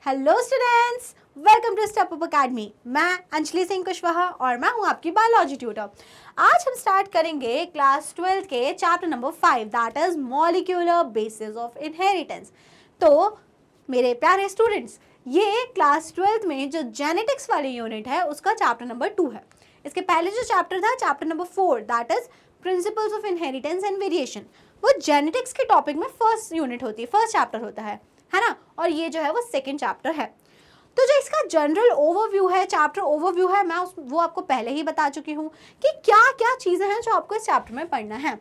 Hello students, welcome to step up academy. मैं अंजलि सिंह कुशवाहा और मैं हूं आपकी बायोलॉजी ट्यूटर। आज हम स्टार्ट करेंगे क्लास 12 के chapter number 5 that is molecular basis of inheritance. तो मेरे प्यारे स्टूडेंट्स, ये क्लास 12 में जो जेनेटिक्स वाली यूनिट है उसका चैप्टर नंबर 2 है। इसके पहले जो चैप्टर था chapter number 4 that is principles of inheritance and variation, वो जेनेटिक्स के टॉपिक में फर्स्ट यूनिट होती है, फर्स्ट चैप्टर होता है ना। और ये जो है वो सेकंड चैप्टर है। तो जो इसका जनरल ओवरव्यू है, चैप्टर ओवरव्यू है, मैं वो आपको पहले ही बता चुकी हूँ कि क्या क्या चीज़ें हैं जो आपको इस चैप्टर में पढ़ना है।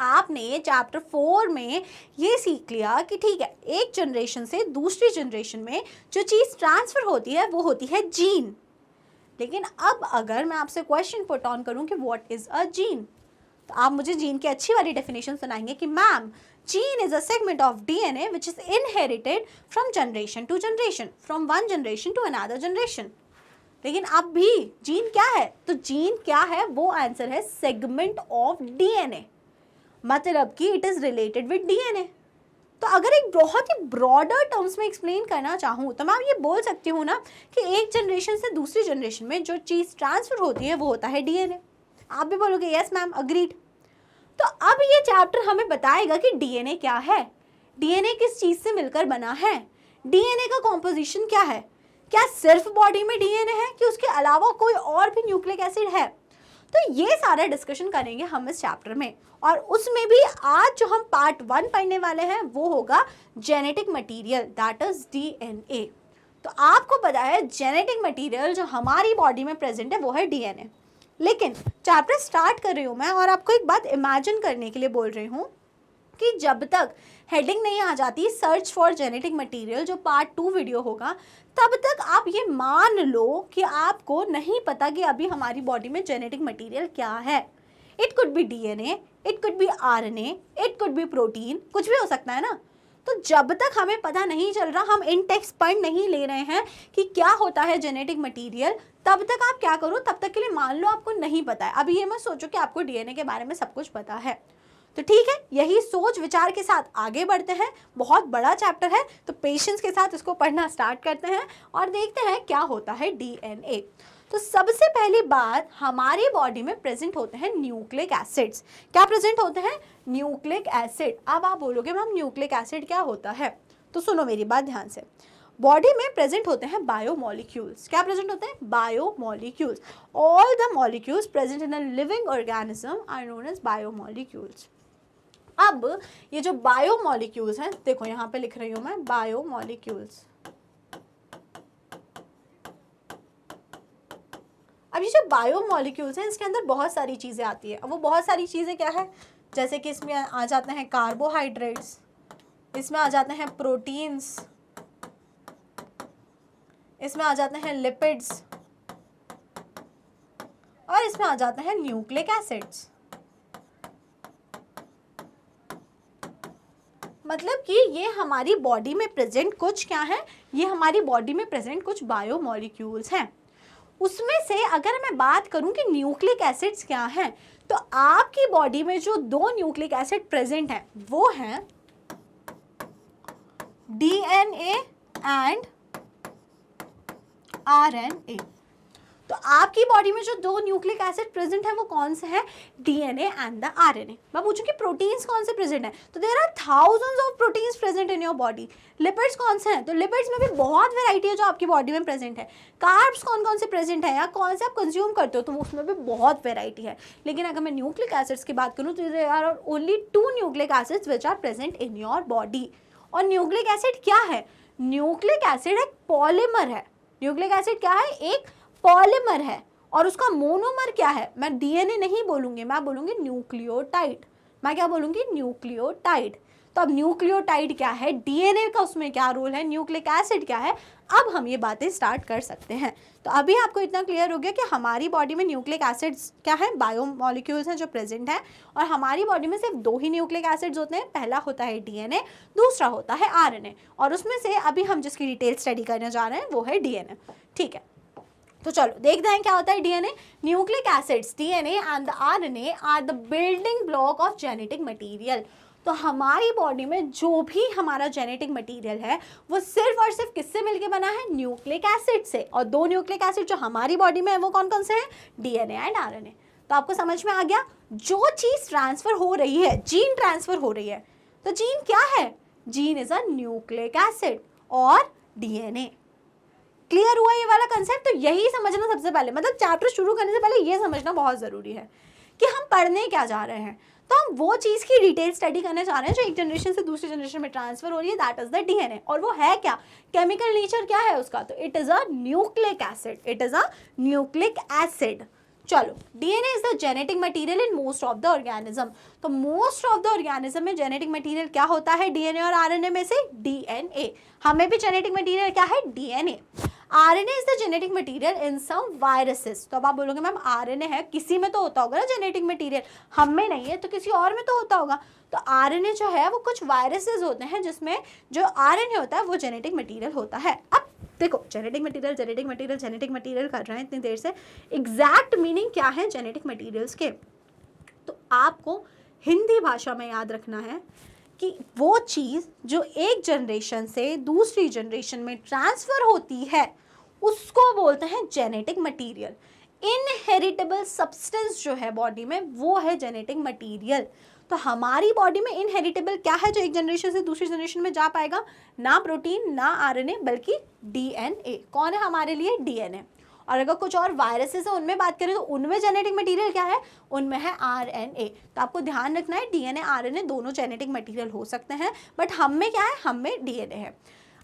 आपने चैप्टर 4 में ये सीख लिया कि ठीक है, एक जनरेशन से दूसरी जनरेशन में जो चीज़ ट्रांसफर होती है वो होती है जीन। लेकिन अब अगर मैं आपसे क्वेश्चन पुट ऑन करूँ कि व्हाट इज़ अ जीन, तो आप मुझे जीन की अच्छी वाली डेफिनेशन सुनाएंगे कि ma'am, gene is a segment of DNA which is inherited from generation to generation, from one generation to another generation. लेकिन अब भी जीन क्या है? तो जीन क्या है? वो आंसर है सेगमेंट ऑफ डीएनए, मतलब कि it is related with DNA. तो अगर एक बहुत ही ब्रॉडर टर्म्स में एक्सप्लेन करना चाहूँ तो मैं ये बोल सकती हूँ ना कि एक जनरेशन से दूसरी जनरेशन में जो चीज़ ट्रांसफर होती है वो होता है डीएनए। आप भी बोलोगे यस मैम, अग्रीड। तो अब ये चैप्टर हमें बताएगा कि डीएनए क्या है, डीएनए किस चीज़ से मिलकर बना है, डीएनए का कॉम्पोजिशन क्या है, क्या सिर्फ बॉडी में डीएनए है कि उसके अलावा कोई और भी न्यूक्लिक एसिड है। तो ये सारा डिस्कशन करेंगे हम इस चैप्टर में। और उसमें भी आज जो हम पार्ट 1 पढ़ने वाले हैं वो होगा genetic material that is DNA. तो आपको पता है जेनेटिक मटीरियल जो हमारी बॉडी में प्रेजेंट है वो है डीएनए। लेकिन चैप्टर स्टार्ट कर रही हूँ मैं और आपको एक बात इमेजिन करने के लिए बोल रही हूँ कि जब तक हेडिंग नहीं आ जाती सर्च फॉर जेनेटिक मटेरियल, जो पार्ट 2 वीडियो होगा, तब तक आप ये मान लो कि आपको नहीं पता कि अभी हमारी बॉडी में जेनेटिक मटेरियल क्या है। It could be DNA, it could be RNA, it could be protein, कुछ भी हो सकता है ना। तो जब तक हमें पता नहीं चल रहा, हम इन टेक्स्ट पढ़ नहीं ले रहे हैं कि क्या होता है जेनेटिक मटेरियल, तब तक आप क्या करो, तब तक के लिए मान लो आपको नहीं पता है। अभी ये मत सोचो कि आपको डीएनए के बारे में सब कुछ पता है। तो ठीक है, यही सोच विचार के साथ आगे बढ़ते हैं। बहुत बड़ा चैप्टर है तो पेशेंस के साथ इसको पढ़ना स्टार्ट करते हैं और देखते हैं क्या होता है डीएनए। तो सबसे पहली बात, हमारी बॉडी में प्रेजेंट होते हैं न्यूक्लिक एसिड्स। क्या प्रेजेंट होते हैं? Nucleic acid. अब आप बोलोगे मैम न्यूक्लिक एसिड क्या होता है? तो सुनो मेरी बात ध्यान से। बॉडी में प्रेजेंट होते हैं बायोमोलिक्यूल्स। क्या प्रेजेंट होते हैं? Biomolecules. All the molecules present in a living organism are known as biomolecules. अब ये जो बायोमोलिक्यूल्स हैं, देखो यहाँ पे लिख रही हूँ मैं बायोमोलिक्यूल्स। अब ये जो बायोमोलिक्यूल्स हैं इसके अंदर बहुत सारी चीज़ें आती है। अब वो बहुत सारी चीज़ें क्या है? जैसे कि इसमें आ जाते हैं कार्बोहाइड्रेट्स, इसमें आ जाते हैं प्रोटीन्स, इसमें आ जाते हैं लिपिड्स और इसमें आ जाते हैं न्यूक्लिक एसिड्स। मतलब कि ये हमारी बॉडी में प्रेजेंट कुछ क्या है? ये हमारी बॉडी में प्रेजेंट कुछ बायोमोलिक्यूल्स हैं। उसमें से अगर मैं बात करूं कि न्यूक्लिक एसिड्स क्या हैं, तो आपकी बॉडी में जो 2 न्यूक्लिक एसिड प्रेजेंट हैं वो हैं डीएनए एंड आरएनए। तो आपकी बॉडी में जो 2 न्यूक्लिक एसिड प्रेजेंट है वो कौन से हैं? DNA and the RNA. मैं पूछूं कि प्रोटीन्स कौन से प्रेजेंट हैं, तो there are thousands of proteins present in your body. Lipids कौन से हैं? तो लिपिड्स में भी बहुत वैरायटी है जो आपकी बॉडी में प्रेजेंट है। कार्ब्स कौन कौन से प्रेजेंट है या कौन से आप कंज्यूम करते हो, तो उसमें भी बहुत वैरायटी है। लेकिन अगर मैं न्यूक्लिक एसिड्स की बात करूँ तो there are only 2 nucleic acids which are present in your body. और न्यूक्लिक एसिड क्या है? न्यूक्लिक एसिड एक पॉलीमर है। न्यूक्लिक एसिड क्या है? एक पॉलीमर है। और उसका मोनोमर क्या है? मैं डीएनए नहीं बोलूंगी, मैं बोलूंगी न्यूक्लियोटाइड। मैं क्या बोलूंगी? न्यूक्लियोटाइड। तो अब न्यूक्लियोटाइड क्या है, डीएनए का उसमें क्या रोल है, न्यूक्लिक एसिड क्या है, अब हम ये बातें स्टार्ट कर सकते हैं। तो अभी आपको इतना क्लियर हो गया कि हमारी बॉडी में न्यूक्लिक एसिड्स क्या है? बायोमोलिक्यूल्स हैं जो प्रेजेंट हैं। और हमारी बॉडी में सिर्फ 2 ही न्यूक्लिक एसिड्स होते हैं, पहला होता है डीएनए, दूसरा होता है आरएनए। और उसमें से अभी हम जिसकी डिटेल स्टडी करने जा रहे हैं वो है डीएनए। ठीक है, तो चलो देखते हैं क्या होता है DNA. Nucleic acids DNA and the RNA are the building block of genetic material. तो हमारी बॉडी में जो भी हमारा जेनेटिक मटेरियल है वो सिर्फ और सिर्फ किससे मिलके बना है, न्यूक्लिक एसिड से। और दो न्यूक्लिक एसिड जो हमारी बॉडी में है वो कौन कौन से हैं, डीएनए एंड आरएनए। तो आपको समझ में आ गया, जो चीज ट्रांसफर हो रही है, जीन ट्रांसफर हो रही है, तो जीन क्या है, gene is a nucleic acid और डीएनए। क्लियर हुआ ये वाला कंसेप्ट? तो यही समझना सबसे पहले, मतलब चैप्टर शुरू करने से पहले ये समझना बहुत जरूरी है कि हम पढ़ने क्या जा रहे हैं। तो हम वो चीज़ की डिटेल स्टडी करने जा रहे हैं जो एक जनरेशन से दूसरी जनरेशन में ट्रांसफर हो रही है, दैट इज द डीएनए। और वो है क्या, केमिकल नेचर क्या है उसका, तो it is a nucleic acid, it is a nucleic acid. चलो, DNA is the genetic material in most of the organism. तो मोस्ट ऑफ द ऑर्गेनिज्म में जेनेटिक मटेरियल क्या होता है, डीएनए और आरएनए में से डीएनए। हमें भी जेनेटिक मटेरियल क्या है, DNA. RNA is the genetic material in some viruses. तो अब आप बोलोगे मैम आरएनए है, किसी में तो होता होगा ना जेनेटिक मटेरियल, हम में नहीं है तो किसी और में तो होता होगा। तो आरएनए जो है वो कुछ वायरसेस होते हैं जिसमें जो आरएनए होता है वो जेनेटिक मटेरियल होता है। अब देखो, genetic material genetic material genetic material कर रहे हैं इतनी देर से, एग्जैक्ट मीनिंग क्या है जेनेटिक मटेरियल्स के, तो आपको हिंदी भाषा में याद रखना है कि वो चीज़ जो एक जनरेशन से दूसरी जनरेशन में ट्रांसफ़र होती है उसको बोलते हैं जेनेटिक मटेरियल। इनहेरिटेबल सब्सटेंस जो है बॉडी में वो है जेनेटिक मटेरियल। तो हमारी बॉडी में इनहेरिटेबल क्या है जो एक जनरेशन से दूसरी जनरेशन में जा पाएगा, ना प्रोटीन ना आरएनए बल्कि डीएनए। कौन है हमारे लिए, डीएनए। और अगर कुछ और वायरसेस है उनमें बात करें तो उनमें जेनेटिक मटेरियल क्या है, उनमें है आरएनए। तो आपको ध्यान रखना है डीएनए आरएनए दोनों जेनेटिक मटेरियल हो सकते हैं, बट हम में क्या है, हम में डीएनए है।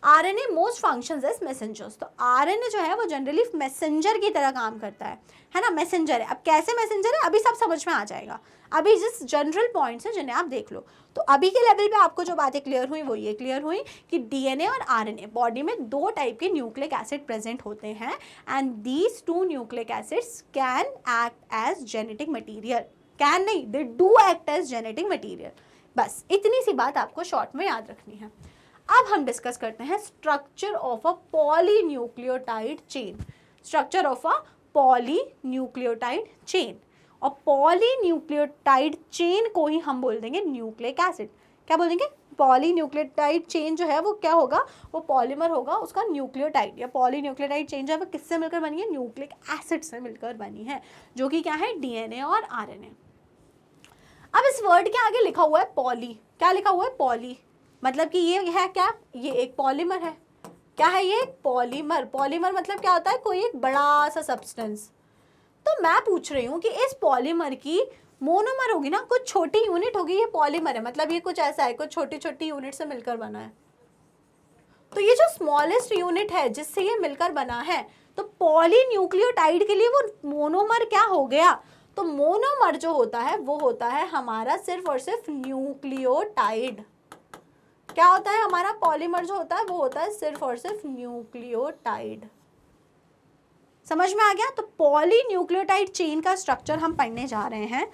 RNA most functions as messengers. तो आरएनए जो है वो जनरली मैसेंजर की तरह काम करता है ना, मैसेंजर है। अब कैसे मैसेंजर है अभी सब समझ में आ जाएगा, अभी जिस जनरल पॉइंट्स हैं जिन्हें आप देख लो। तो अभी के लेवल पे आपको जो बातें क्लियर हुई वो ये क्लियर हुई कि डीएनए और आरएनए बॉडी में दो टाइप के न्यूक्लिक एसिड प्रेजेंट होते हैं and these two nucleic acids can act as genetic material. Can नहीं, they do act as genetic material. बस इतनी सी बात आपको शॉर्ट में याद रखनी है। अब हम डिस्कस करते हैं structure of a polynucleotide chain. Structure of a polynucleotide chain, और पॉलीन्यूक्लियोटाइड चेन को ही हम बोल देंगे न्यूक्लिक एसिड। क्या बोल देंगे, पॉलीन्यूक्लियोटाइड चेन जो है वो क्या होगा, वो पॉलीमर होगा उसका न्यूक्लियोटाइड। या पॉलीन्यूक्लियोटाइड चेन जो है वो किससे मिलकर बनी है, न्यूक्लिक एसिड से मिलकर बनी है, जो कि क्या है, डीएनए और आरएनए। अब इस वर्ड के आगे लिखा हुआ है पॉली। क्या लिखा हुआ है, पॉली। मतलब कि ये है क्या, ये एक पॉलीमर है। क्या है ये, पॉलीमर। पॉलीमर मतलब क्या होता है, कोई एक बड़ा सा सब्सटेंस। तो मैं पूछ रही हूँ कि इस पॉलीमर की मोनोमर होगी ना, कुछ छोटी यूनिट होगी, ये पॉलीमर है, मतलब ये कुछ ऐसा है, कुछ छोटी छोटी यूनिट से मिलकर बना है। तो ये जो स्मॉलेस्ट यूनिट है जिससे ये मिलकर बना है, तो पॉलीन्यूक्लियोटाइड के लिए वो मोनोमर क्या हो गया, तो मोनोमर जो होता है वो होता है हमारा सिर्फ और सिर्फ न्यूक्लियोटाइड। क्या होता है हमारा पॉलीमर जो होता है वो होता है सिर्फ और सिर्फ न्यूक्लियोटाइड। समझ में आ गया? तो पॉलीन्यूक्लियोटाइड चेन का स्ट्रक्चर हम पढ़ने जा रहे हैं।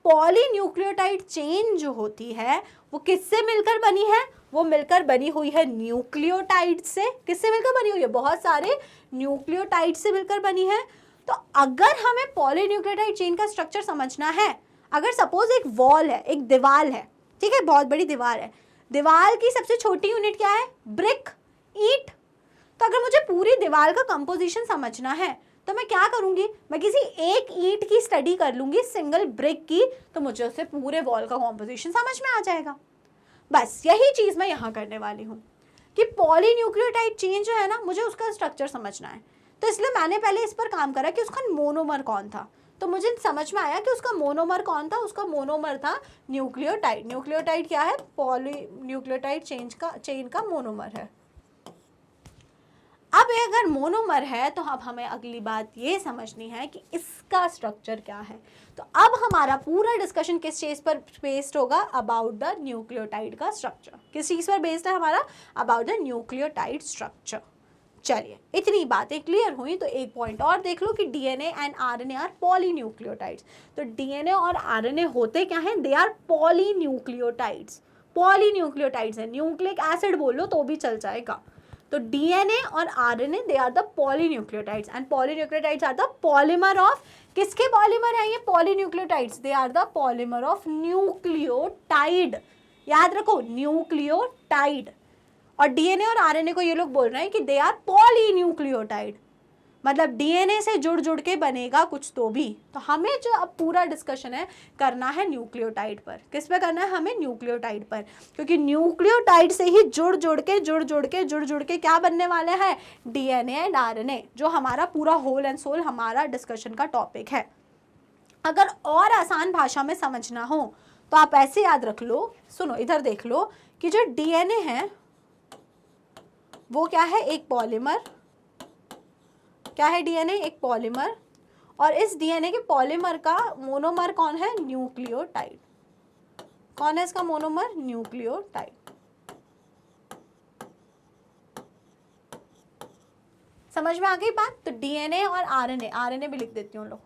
पॉलीन्यूक्लियोटाइड चेन जो होती है वो किससे मिलकर बनी है, वो मिलकर बनी हुई है न्यूक्लियोटाइड से। किससे मिलकर बनी हुई है, बहुत सारे न्यूक्लियोटाइड से मिलकर बनी है। तो अगर हमें पॉलीन्यूक्लियोटाइड चेन का स्ट्रक्चर समझना है, अगर सपोज एक वॉल है, एक दीवार है, ठीक है, बहुत बड़ी दीवार है, दीवार की सबसे छोटी यूनिट क्या है, ब्रिक, ईंट। तो अगर मुझे पूरी दीवार का कंपोजिशन समझना है तो मैं क्या करूंगी, मैं किसी एक ईंट की स्टडी कर लूंगी, सिंगल ब्रिक की, तो मुझे उससे पूरे वॉल का कंपोजिशन समझ में आ जाएगा। बस यही चीज मैं यहाँ करने वाली हूँ कि पॉलीन्यूक्लियोटाइड चेन जो है ना, मुझे उसका स्ट्रक्चर समझना है। तो इसलिए मैंने पहले इस पर काम करा कि उसका मोनोमर कौन था। तो मुझे समझ में आया कि उसका मोनोमर कौन था, उसका मोनोमर था न्यूक्लियोटाइड। न्यूक्लियोटाइड क्या है, पॉलीन्यूक्लियोटाइड चेन का मोनोमर है। अब अगर मोनोमर है तो अब हमें अगली बात ये समझनी है कि इसका स्ट्रक्चर क्या है। तो अब हमारा पूरा डिस्कशन किस चीज़ पर बेस्ड होगा, अबाउट द न्यूक्लियोटाइड का स्ट्रक्चर। किस चीज़ पर बेस्ड है हमारा, अबाउट द न्यूक्लियोटाइड स्ट्रक्चर। चलिए, इतनी बातें क्लियर हुई तो एक पॉइंट और देख लो कि DNA and RNA are polynucleotides. तो डीएनए और आरएनए होते क्या हैं, दे आर पॉलीन्यूक्लियोटाइड्स। पॉलीन्यूक्लियोटाइड्स है, न्यूक्लिक एसिड बोलो तो भी चल जाएगा। तो डीएनए और RNA they are the polynucleotides and polynucleotides are the polymer of, किसके पॉलीमर है ये polynucleotides, they are the polymer of nucleotide. याद रखो न्यूक्लियोटाइड। और डीएनए और आरएनए को ये लोग बोल रहे हैं कि दे आर पॉलीन्यूक्लियोटाइड, मतलब डीएनए से जुड़ जुड़ के बनेगा कुछ तो भी। तो हमें जो अब पूरा डिस्कशन है करना है न्यूक्लियोटाइड पर। किस पे करना है हमें? न्यूक्लियोटाइड पर, क्योंकि न्यूक्लियोटाइड से ही जुड़ जुड़ के क्या बनने वाले हैं? डीएनए एंड आरएनए, जो हमारा पूरा होल एंड सोल हमारा डिस्कशन का टॉपिक है। अगर और आसान भाषा में समझना हो तो आप ऐसे याद रख लो, सुनो इधर देख लो कि जो डीएनए है वो क्या है? एक पॉलीमर। क्या है डीएनए? एक पॉलीमर। और इस डीएनए के पॉलीमर का मोनोमर कौन है? न्यूक्लियोटाइड। कौन है इसका मोनोमर? न्यूक्लियोटाइड। समझ में आ गई बात? तो डीएनए और आरएनए, आरएनए भी लिख देती हूँ लोग।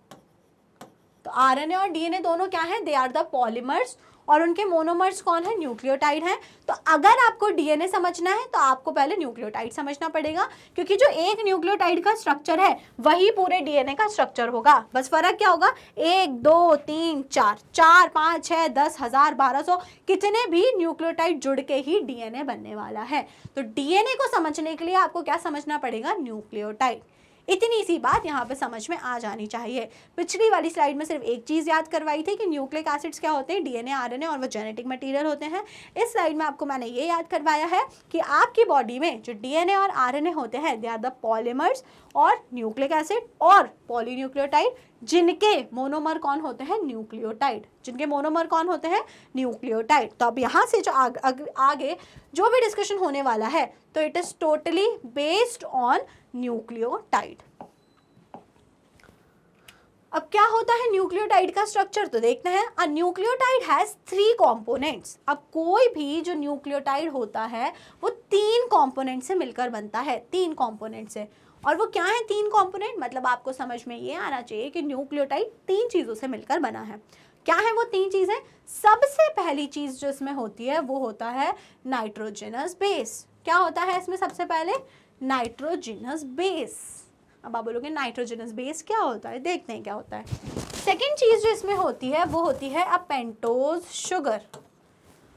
तो आरएनए और डीएनए दोनों क्या है? दे आर द पॉलीमर्स, और उनके मोनोमर्स कौन है? न्यूक्लियोटाइड है। तो अगर आपको डीएनए समझना है तो आपको पहले न्यूक्लियोटाइड समझना पड़ेगा, क्योंकि जो एक न्यूक्लियोटाइड का स्ट्रक्चर है वही पूरे डीएनए का स्ट्रक्चर होगा। बस फर्क क्या होगा? 1 2 3 4, 4 5 6 10 1000 1200 कितने भी न्यूक्लियोटाइड जुड़ के ही डीएनए बनने वाला है। तो डीएनए को समझने के लिए आपको क्या समझना पड़ेगा? न्यूक्लियोटाइड। इतनी सी बात यहाँ पे समझ में आ जानी चाहिए। पिछली वाली स्लाइड में सिर्फ एक चीज़ याद करवाई थी कि न्यूक्लिक एसिड्स क्या होते हैं? डीएनए आरएनए, और वो जेनेटिक मटेरियल होते हैं। इस स्लाइड में आपको मैंने ये याद करवाया है कि आपकी बॉडी में जो डीएनए और आरएनए होते हैं दे आर द पॉलीमर्स और न्यूक्लिक एसिड और पॉलीन्यूक्लियोटाइड, जिनके मोनोमर कौन होते हैं? न्यूक्लियोटाइड। जिनके मोनोमर कौन होते हैं? न्यूक्लियोटाइड। तो अब यहाँ से जो आगे जो भी डिस्कशन होने वाला है तो it is totally based on nucleotide. अब क्या होता है न्यूक्लियोटाइड का स्ट्रक्चर? तो देखते हैं। अ न्यूक्लियोटाइड हैज 3 कंपोनेंट्स। अब कोई भी जो न्यूक्लियोटाइड होता है वो 3 कंपोनेंट से मिलकर बनता है, 3 कंपोनेंट से। और वो क्या है 3 कंपोनेंट? मतलब आपको समझ में ये आना चाहिए कि न्यूक्लियोटाइड 3 चीज़ों से मिलकर बना है। क्या है वो 3 चीज़ें? सबसे पहली चीज़ जो इसमें होती है वो होता है नाइट्रोजनस बेस। क्या होता है इसमें सबसे पहले? Nitrogenous base. अब आप बोलोगे नाइट्रोजनस बेस क्या होता है? देखते हैं क्या होता है। सेकेंड चीज़ जो इसमें होती है वो होती है a pentose sugar.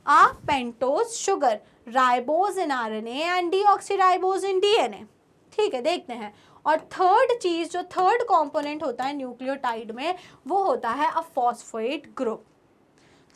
A pentose sugar, ribose in RNA and deoxyribose in DNA. ठीक है, देखते हैं। और थर्ड चीज़, जो थर्ड कंपोनेंट होता है न्यूक्लियोटाइड में, वो होता है अ फॉस्फेट ग्रुप।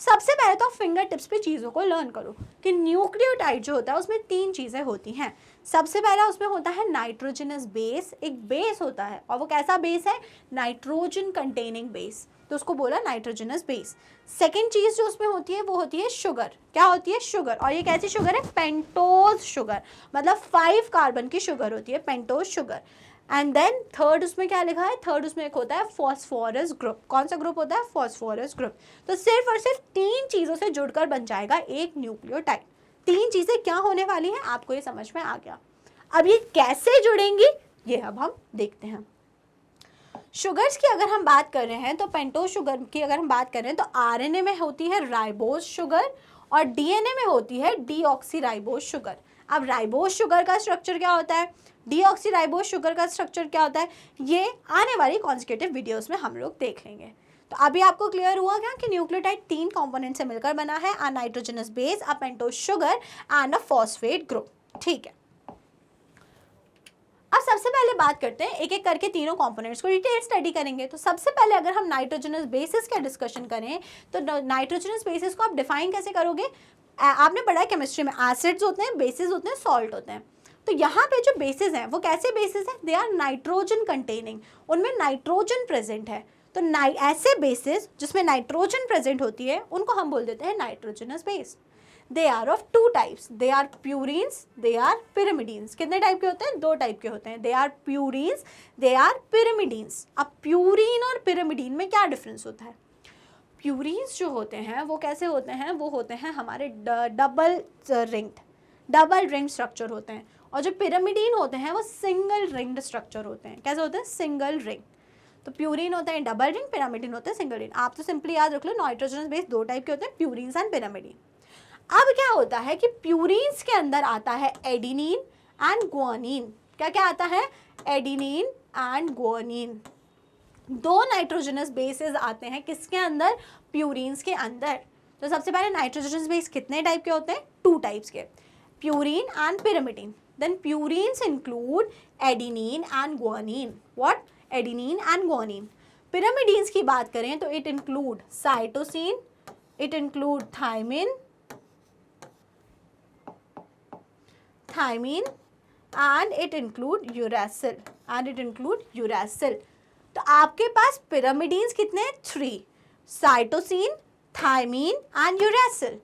सबसे पहले तो फिंगर टिप्स पे चीज़ों को लर्न करो कि न्यूक्लियोटाइड जो होता है उसमें 3 चीज़ें होती हैं। सबसे पहला उसमें होता है नाइट्रोजनस बेस। एक बेस होता है, और वो कैसा बेस है? नाइट्रोजन कंटेनिंग बेस, तो उसको बोला नाइट्रोजनस बेस। सेकेंड चीज़ जो उसमें होती है वो होती है शुगर। क्या होती है? शुगर। और ये कैसी शुगर है? पेंटोज शुगर, मतलब 5 कार्बन की शुगर होती है, pentose sugar. And then third उसमें क्या लिखा है? थर्ड उसमें एक होता है फॉस्फोरस ग्रुप। कौन सा ग्रुप होता है? Phosphorus group. तो सिर्फ और सिर्फ 3 चीज़ों से जुड़कर बन जाएगा एक न्यूक्लियोटाइड। 3 चीज़ें क्या होने वाली हैं आपको ये समझ में आ गया। अब ये कैसे जुड़ेंगी ये अब हम देखते हैं। शुगर्स की अगर हम बात कर रहे हैं तो पेंटोज शुगर की अगर हम बात कर रहे हैं तो आरएनए में होती है राइबोज शुगर और डीएनए में होती है डीऑक्सीराइबोज शुगर। अब राइबोज शुगर का स्ट्रक्चर क्या होता है? डीऑक्सीराइबोज शुगर का स्ट्रक्चर क्या होता है? ये आने वाली कॉन्सेक्यूटिव वीडियोस में हम लोग देख लेंगे। तो अभी आपको क्लियर हुआ क्या कि न्यूक्लियोटाइड 3 कंपोनेंट से मिलकर बना है, a nitrogenous base, a pentose sugar and a phosphate group. ठीक है, अब सबसे पहले बात करते हैं, एक एक करके तीनों कंपोनेंट्स को डिटेल स्टडी करेंगे। तो सबसे पहले अगर हम नाइट्रोजनस बेसिस का डिस्कशन करें तो नाइट्रोजनस बेसिस को आप डिफाइन कैसे करोगे? आपने पढ़ा है केमिस्ट्री में, एसिड्स होते हैं, बेसिस होते हैं, सॉल्ट होते हैं। तो यहाँ पे जो बेसिस हैं वो कैसे बेसिस हैं? दे आर नाइट्रोजन कंटेनिंग, उनमें नाइट्रोजन प्रेजेंट है। तो ऐसे बेसिस जिसमें नाइट्रोजन प्रेजेंट होती है उनको हम बोल देते हैं nitrogenous base. They are of 2 types, they are purines, they are pyrimidines. कितने टाइप के होते हैं? 2 टाइप के होते हैं। They are purines, they are pyrimidines. अब प्यूरिन और पिरामिडीन में क्या डिफरेंस होता है? प्यूरिन्स जो होते हैं वो कैसे होते हैं? वो होते हैं हमारे डबल रिंग्ड स्ट्रक्चर होते हैं, और जो पिरामिडीन होते हैं वो सिंगल रिंग्ड स्ट्रक्चर होते हैं। कैसे होते हैं? Single ring. तो प्यूरिन होता है डबल रिंग, पिरामिडीन होते हैं सिंगल रिंग। आप तो सिंपली याद रख लो नाइट्रोजनस बेस 2 टाइप के होते हैं, प्यूरिन्स एंड पिरामिडीन। अब क्या होता है कि प्यूरिन्स के अंदर आता है एडिनिन एंड गुआनिन। क्या क्या आता है? Adenine and guanine. 2 nitrogenous bases आते हैं किसके अंदर? प्यूरिन्स के अंदर। तो सबसे पहले नाइट्रोजनस बेस कितने टाइप के होते हैं? 2 टाइप्स के, purine and pyrimidine. Then purines include adenine and guanine. What? Adenine and guanine. Pyrimidines की बात करें तो it include cytosine, it include thymine and it include uracil. तो आपके पास पिरामिडीन्स कितने हैं? 3, cytosine, thymine and uracil.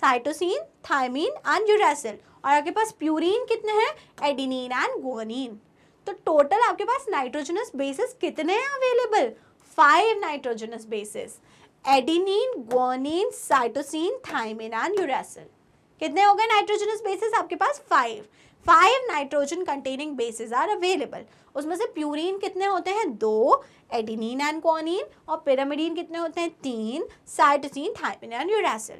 Cytosine, thymine and uracil. और आपके पास प्यूरीन कितने हैं? Adenine and guanine. तो टोटल आपके पास नाइट्रोजनस बेसिस कितने हैं available? 5 nitrogenous bases, adenine, guanine, cytosine, thymine and uracil. कितने हो गए नाइट्रोजनस बेसिस आपके पास? 5 nitrogen containing bases are available. उसमें से प्यूरीन कितने होते हैं? 2, एडिनिन एंड ग्वानिन. और पिरामिडीन कितने होते हैं? 3, साइटोसिन, थायमिन एंड यूरासिल.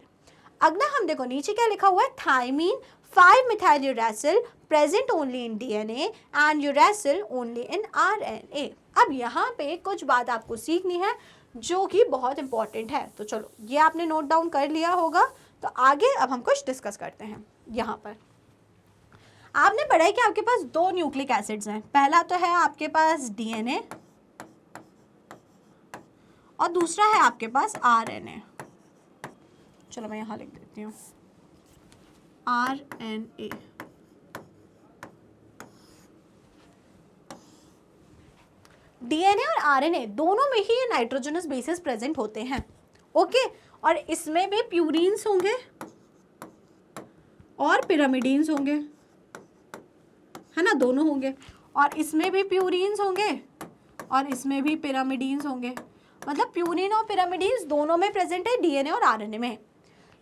अगला हम देखो नीचे क्या लिखा हुआ है? Thymine 5 methyl uracil present only in DNA and uracil only in RNA. अब यहाँ पे कुछ बात आपको सीखनी है जो कि बहुत इंपॉर्टेंट है. तो चलो ये आपने नोट डाउन कर लिया होगा. तो आगे अब हम कुछ डिस्कस करते हैं. यहाँ पर आपने पढ़ा है कि आपके पास 2 न्यूक्लिक एसिड्स हैं. पहला तो है आपके पास डीएनए और दूसरा है आपके पास आरएनए. चलो मैं यहाँ लिख देती हूँ आरएनए. डीएनए और आरएनए दोनों में ही ये नाइट्रोजनस बेसिस प्रेजेंट होते हैं. ओके. और इसमें भी प्यूरीन्स होंगे और पिरामिडीन्स होंगे, है ना, दोनों होंगे. और इसमें भी प्यूरीन्स होंगे और इसमें भी पिरामिडीन्स होंगे. मतलब प्यूरीन और पिरामिडीन्स दोनों में प्रेजेंट है डीएनए और आरएनए में.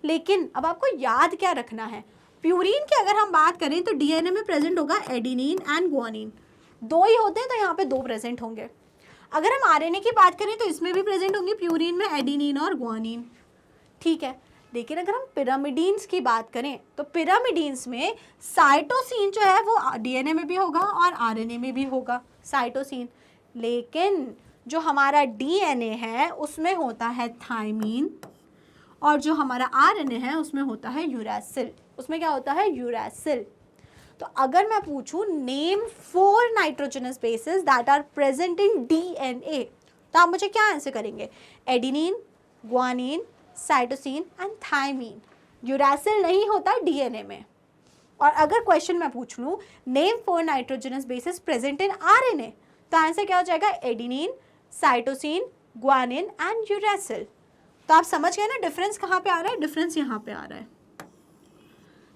लेकिन अब आपको याद क्या रखना है? प्यूरीन की अगर हम बात करें तो डीएनए में प्रेजेंट होगा एडिनिन एंड ग्वानिन. 2 ही होते हैं तो यहाँ पे 2 प्रेजेंट होंगे. अगर हम आरएनए की बात करें तो इसमें भी प्रेजेंट होंगे प्यूरीन में एडिनिन और ग्वानिन. ठीक है. लेकिन अगर हम पिरामिडीन्स की बात करें तो पिरामिडीन्स में साइटोसिन जो है वो डीएनए में भी होगा और आरएनए में भी होगा साइटोसिन. लेकिन जो हमारा डीएनए है उसमें होता है थायमिन और जो हमारा आरएनए है उसमें होता है यूरासिल. उसमें क्या होता है? यूरासिल. तो अगर मैं पूछूं name 4 nitrogenous bases that are present in DNA, तो आप मुझे क्या आंसर करेंगे? Adenine, guanine, cytosine and thymine. Uracil नहीं होता डीएनए में. और अगर क्वेश्चन मैं पूछ लूँ name 4 nitrogenous basis present in RNA, तो आंसर क्या हो जाएगा? Adenine, cytosine, guanine and uracil. तो आप समझ गए ना डिफरेंस कहाँ पे आ रहा है? डिफरेंस यहाँ पे आ रहा है.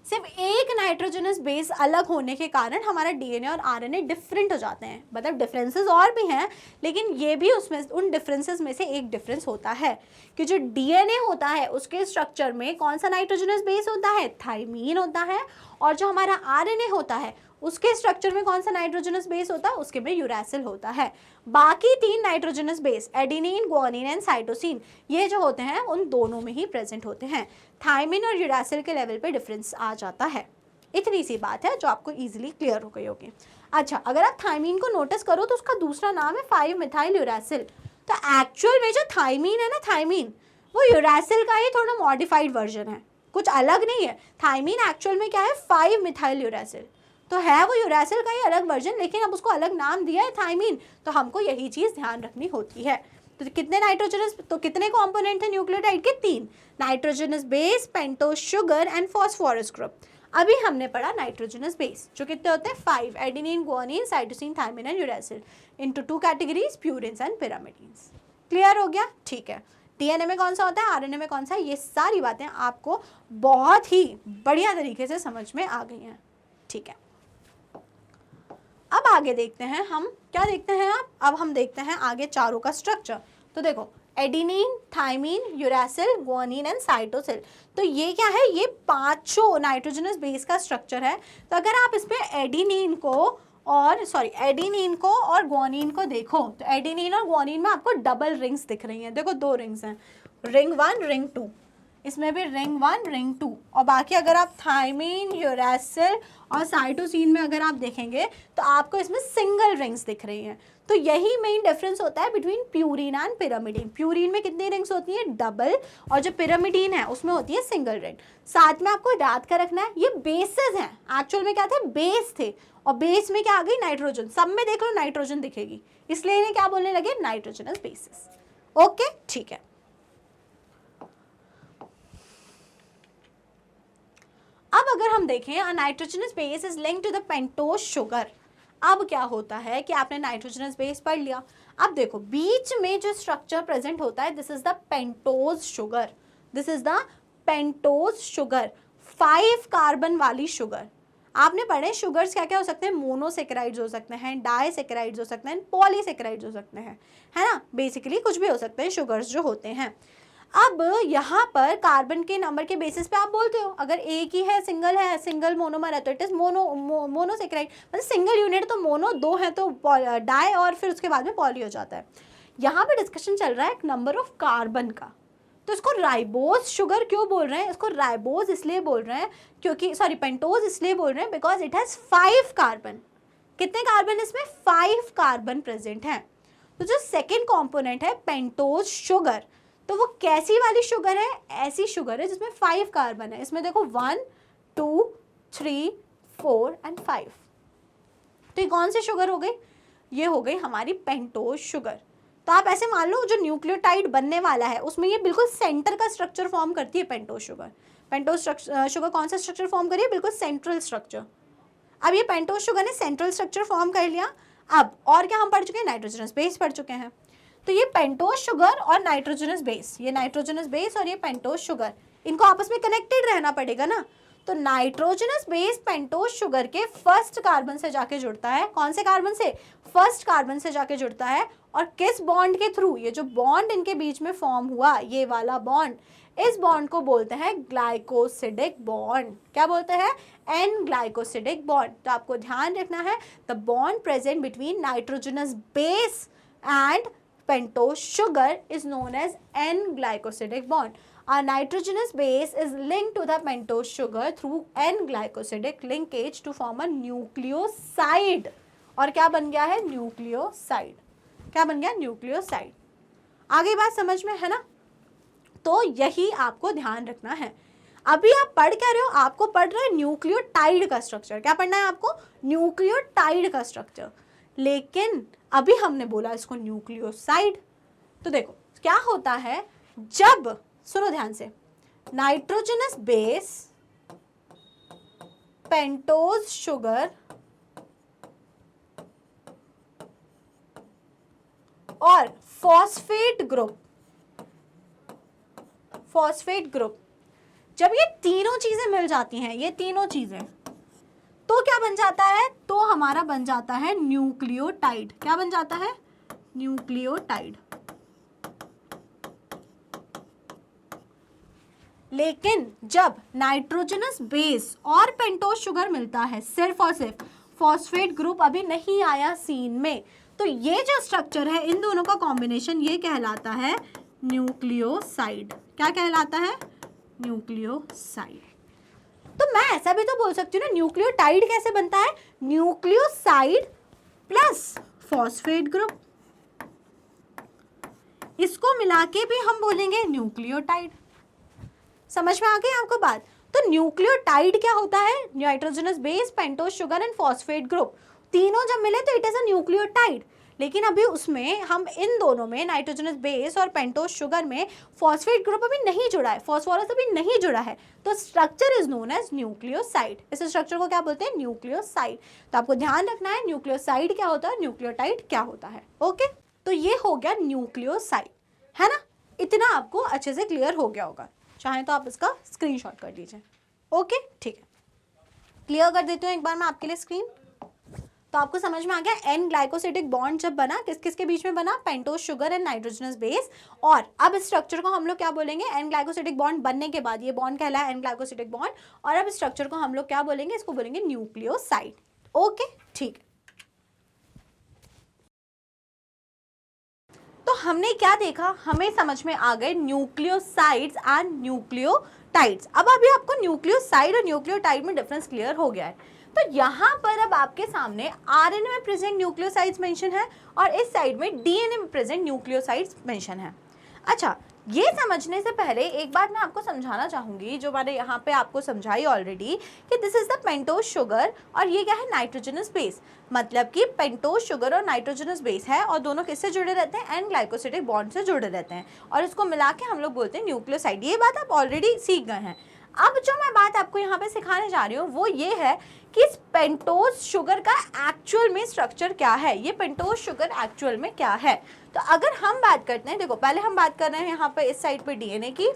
सिर्फ एक नाइट्रोजनस बेस अलग होने के कारण हमारा डीएनए और आरएनए डिफरेंट हो जाते हैं. मतलब डिफरेंसेस और भी हैं लेकिन ये भी उसमें उन डिफरेंसेस में से एक डिफरेंस होता है कि जो डीएनए होता है उसके स्ट्रक्चर में कौन सा नाइट्रोजनस बेस होता है? थायमीन होता है. और जो हमारा आरएनए होता है उसके स्ट्रक्चर में कौन सा नाइट्रोजनस बेस होता है? उसके में यूरासिल होता है. बाकी 3 nitrogenous base adenine, guanine and cytosine ये जो होते हैं उन दोनों में ही प्रेजेंट होते हैं. थायमिन और यूरासिल के लेवल पे डिफरेंस आ जाता है. इतनी सी बात है जो आपको इजीली क्लियर हो गई होगी. अच्छा, अगर आप थायमिन को नोटिस करो तो उसका दूसरा नाम है 5 मिथाइल यूरासिल. तो एक्चुअल में जो थायमिन है ना, थायमिन वो यूरासिल का ही थोड़ा मॉडिफाइड वर्जन है, कुछ अलग नहीं है. थायमिन एक्चुअल में क्या है? 5 मिथाइल यूरासिल. तो है वो यूरासिल का ही अलग वर्जन, लेकिन अब उसको अलग नाम दिया है थायमिन. तो हमको यही चीज़ ध्यान रखनी होती है. तो कितने नाइट्रोजनस, तो कितने कंपोनेंट थे न्यूक्लियोटाइड के? 3. Nitrogenous base, pentose sugar and phosphorus group. अभी हमने पढ़ा नाइट्रोजनस बेस जो कितने होते हैं? 5. Adenine, guanine, cytosine, thymine and uracil into 2 categories, purines and pyrimidines. Clear हो गया? ठीक है. डीएनए में कौन सा होता है, आरएनए में कौन सा है, ये सारी बातें आपको बहुत ही बढ़िया तरीके से समझ में आ गई हैं. ठीक है. अब आगे देखते हैं हम क्या देखते हैं. अब हम देखते हैं आगे चारों का स्ट्रक्चर. तो देखो adenine, thymine, uracil, guanine and cytosine. तो ये क्या है? ये 5 नाइट्रोजनस बेस का स्ट्रक्चर है. तो अगर आप इसमें एडिनिन को और ग्वानिन को देखो तो एडिनिन और ग्वानिन में आपको डबल रिंग्स दिख रही हैं. देखो 2 रिंग्स हैं, रिंग 1, रिंग 2. इसमें भी रिंग 1 रिंग 2, और बाकी अगर आप थायमीन, यूरैसिल और साइटोसिन में अगर आप देखेंगे तो आपको इसमें सिंगल रिंग्स दिख रही हैं। तो यही मेन डिफरेंस होता है between purine and pyrimidine. Purine में कितनी रिंग्स होती हैं? डबल, और जो पिरामिडीन है उसमें होती है सिंगल रिंग। साथ में आपको याद कर रखना है ये बेसेस हैं, एक्चुअल में क्या थे? बेस थे, और बेस में क्या आ गई? नाइट्रोजन। सब में देख लो नाइट्रोजन दिखेगी, इसलिए इन्हें क्या बोलने लगे? Nitrogenous bases. ओके, ठीक है। अब अगर हम देखें a nitrogenous base is linked to the pentose sugar. अब क्या होता है कि आपने नाइट्रोजनस बेस पढ़ लिया, अब देखो बीच में जो स्ट्रक्चर प्रेजेंट होता है, this is the pentose sugar. This is the pentose sugar, 5 carbon वाली शुगर। आपने पढ़े शुगर्स क्या क्या हो सकते हैं? मोनोसेकेराइड्स हो सकते हैं, डाइसेकेराइड्स हो सकते हैं, पॉलीसेकेराइड्स हो सकते हैं, है ना? बेसिकली कुछ भी हो सकते हैं शुगर्स जो होते हैं। अब यहाँ पर कार्बन के नंबर के बेसिस पे आप बोलते हो, अगर एक ही है, सिंगल मोनोमर है तो इट इज मोनोसेकेराइड, मतलब सिंगल यूनिट तो मोनो, दो है तो डाई, और फिर उसके बाद में पॉली हो जाता है। यहाँ पे डिस्कशन चल रहा है नंबर ऑफ कार्बन का, तो इसको राइबोज शुगर क्यों बोल रहे हैं? इसको राइबोज इसलिए बोल रहे हैं क्योंकि, सॉरी पेंटोज इसलिए बोल रहे हैं बिकॉज इट हैज 5 कार्बन। कितने कार्बन इसमें? 5 कार्बन प्रेजेंट हैं। तो जो सेकेंड कॉम्पोनेंट है पेंटोज शुगर, तो वो कैसी वाली शुगर है? ऐसी शुगर है जिसमें 5 कार्बन है। इसमें देखो 1 2 3 4 एंड 5। तो ये कौन सी शुगर हो गई? ये हो गई हमारी पेंटोज शुगर। तो आप ऐसे मान लो जो न्यूक्लियोटाइड बनने वाला है उसमें ये बिल्कुल सेंटर का स्ट्रक्चर फॉर्म करती है पेंटोज शुगर। पेंटोज शुगर कौन सा स्ट्रक्चर फॉर्म करिए? बिल्कुल सेंट्रल स्ट्रक्चर। अब ये पेंटोज शुगर ने सेंट्रल स्ट्रक्चर फॉर्म कर लिया। अब और क्या हम पढ़ चुके हैं? नाइट्रोजनस बेस पढ़ चुके हैं। तो ये पेंटोज शुगर और नाइट्रोजनस बेस, ये नाइट्रोजनस बेस और ये पेंटोज शुगर, इनको आपस में कनेक्टेड रहना पड़ेगा ना। तो नाइट्रोजनस बेस पेंटोज शुगर के फर्स्ट कार्बन से जाके जुड़ता है। कौन से कार्बन से? फर्स्ट कार्बन से जाके जुड़ता है। और किस बॉन्ड के थ्रू? ये जो बॉन्ड इनके बीच में फॉर्म हुआ, ये वाला बॉन्ड, इस बॉन्ड को बोलते हैं ग्लाइकोसिडिक बॉन्ड। क्या बोलते हैं? N glycosidic bond. तो आपको ध्यान रखना है the bond present between nitrogenous base and pentose sugar is known as N-glycosidic bond. A nitrogenous base is linked to the pentose sugar through N-glycosidic linkage to form a nucleoside. और क्या बन गया है? न्यूक्लियोसाइड। क्या बन गया? Nucleoside. आगे बात समझ में है ना? तो यही आपको ध्यान रखना है। अभी आप पढ़ क्या रहे हो? आपको पढ़ रहे हैं न्यूक्लियोटाइड का स्ट्रक्चर। क्या पढ़ना है आपको? न्यूक्लियोटाइड का स्ट्रक्चर। लेकिन अभी हमने बोला इसको न्यूक्लियोसाइड। तो देखो क्या होता है जब, सुनो ध्यान से, नाइट्रोजनस बेस, पेंटोज शुगर और फॉस्फेट ग्रुप, जब ये तीनों चीजें मिल जाती हैं, ये तीनों चीजें, तो क्या बन जाता है? तो हमारा बन जाता है न्यूक्लियोटाइड। क्या बन जाता है? न्यूक्लियोटाइड। लेकिन जब नाइट्रोजनस बेस और पेंटोज शुगर मिलता है, सिर्फ और सिर्फ फॉस्फेट ग्रुप अभी नहीं आया सीन में, तो ये जो स्ट्रक्चर है इन दोनों का कॉम्बिनेशन, ये कहलाता है न्यूक्लियोसाइड। क्या कहलाता है? न्यूक्लियोसाइड। तो मैं ऐसा भी तो बोल सकती हूँ ना, न्यूक्लियोटाइड कैसे बनता है? न्यूक्लियोसाइड प्लस फॉस्फेट ग्रुप, इसको मिला के भी हम बोलेंगे न्यूक्लियोटाइड। समझ में आ गई आपको बात? तो न्यूक्लियोटाइड क्या होता है? Nitrogenous base, pentose sugar and phosphate group, तीनों जब मिले तो इट इज अ न्यूक्लियोटाइड। लेकिन अभी उसमें हम इन दोनों में, नाइट्रोजनस बेस और पेंटोज शुगर में, फॉस्फेट ग्रुप अभी नहीं जुड़ा है, फॉस्फोरस अभी नहीं जुड़ा है, तो structure is known as nucleoside. इस स्ट्रक्चर को क्या बोलते हैं? न्यूक्लियोसाइड। तो आपको ध्यान रखना है न्यूक्लियोसाइड क्या होता है, न्यूक्लियोटाइड क्या होता है। ओके, तो ये हो गया न्यूक्लियोसाइड, है ना? इतना आपको अच्छे से क्लियर हो गया होगा। चाहे तो आप इसका स्क्रीनशॉट कर लीजिए। ओके, ठीक है, क्लियर कर देती हूँ एक बार मैं आपके लिए स्क्रीन। तो आपको समझ में आ गया एन ग्लाइकोसिडिक बॉन्ड जब बना, किस किस के बीच में बना? Pentose sugar and nitrogenous base. और अब इस स्ट्रक्चर को हम लोग क्या बोलेंगे? एन ग्लाइकोसिडिक बॉन्ड बनने के बाद ये बॉन्ड कहलाया एन ग्लाइकोसिडिक बॉन्ड, और अब स्ट्रक्चर को हम लोग क्या बोलेंगे? इसको बोलेंगे न्यूक्लियोसाइड। ओके, ठीक है। तो हमने क्या देखा, हमें समझ में आ गए न्यूक्लियोसाइड्स एंड न्यूक्लियोटाइड्स। अब अभी आपको न्यूक्लियोसाइड और न्यूक्लियोटाइड में डिफरेंस क्लियर हो गया है। तो यहाँ पर अब आपके सामने आरएनए में प्रेजेंट न्यूक्लियोसाइड्स मेंशन है और इस साइड में डीएनए में प्रेजेंट न्यूक्लियोसाइड्स मेंशन है। अच्छा, ये समझने से पहले एक बात मैं आपको समझाना चाहूँगी, जो मैंने यहाँ पे आपको समझाई ऑलरेडी, कि this is the pentose sugar और ये क्या है, नाइट्रोजनस बेस। मतलब कि पेंटोज शुगर और नाइट्रोजनस बेस है और दोनों किससे जुड़े रहते हैं, एन ग्लाइकोसिडिक बॉन्ड से जुड़े रहते हैं और इसको मिला के हम लोग बोलते हैं न्यूक्लियोसाइड। ये बात आप ऑलरेडी सीख गए हैं। अब जो मैं बात आपको यहाँ पे सिखाने जा रही हूँ वो ये है कि इस पेंटोज शुगर का एक्चुअल में स्ट्रक्चर क्या है, ये पेंटोज शुगर एक्चुअल में क्या है। तो अगर हम बात करते हैं, देखो पहले हम बात कर रहे हैं यहाँ पे इस साइड पे डीएनए की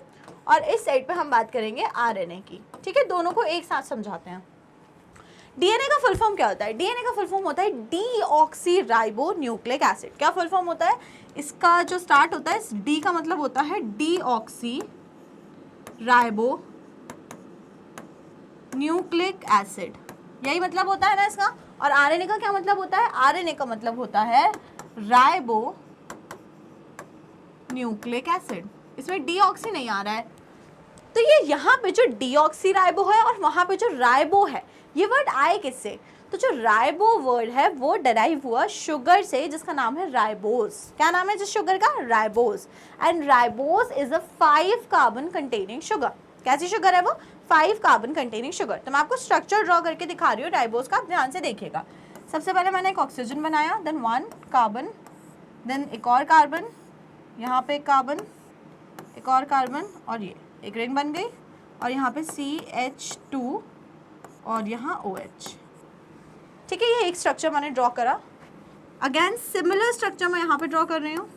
और इस साइड पे हम बात करेंगे आरएनए की। ठीक है, दोनों को एक साथ समझाते हैं। डीएनए का फुल फॉर्म क्या होता है? डीएनए का फुल फॉर्म होता है डीऑक्सी राइबो न्यूक्लिक एसिड। क्या फुल फॉर्म होता है इसका? जो स्टार्ट होता है डी का मतलब होता है डीऑक्सी राइबो न्यूक्लिक एसिड, यही मतलब होता है ना इसका। और आरएनए का क्या मतलब होता है? आरएनए का मतलब होता है राइबो न्यूक्लिक एसिड। इसमें डीऑक्सी नहीं आ रहा है, तो ये यहाँ पे जो डीऑक्सी राइबो है और वहां पे जो राइबो है, ये वर्ड आए किससे? तो जो राइबो वर्ड है वो डराइव हुआ शुगर से, जिसका नाम है राइबोज। क्या नाम है जिस शुगर का? Ribose. And ribose is a 5 carbon containing sugar. कैसी शुगर है वो? 5 कार्बन कंटेनिंग शुगर। तो मैं आपको स्ट्रक्चर ड्रॉ करके दिखा रही हूँ राइबोज का, ध्यान से देखिएगा। सबसे पहले मैंने एक ऑक्सीजन बनाया, देन 1 कार्बन, देन एक और कार्बन, यहाँ पे एक कार्बन, एक और कार्बन और ये एक रिंग बन गई और यहाँ पे CH2 और यहाँ OH। ठीक है, ये एक स्ट्रक्चर मैंने ड्रॉ करा। अगेन सिमिलर स्ट्रक्चर मैं यहाँ पे ड्रॉ कर रही हूँ।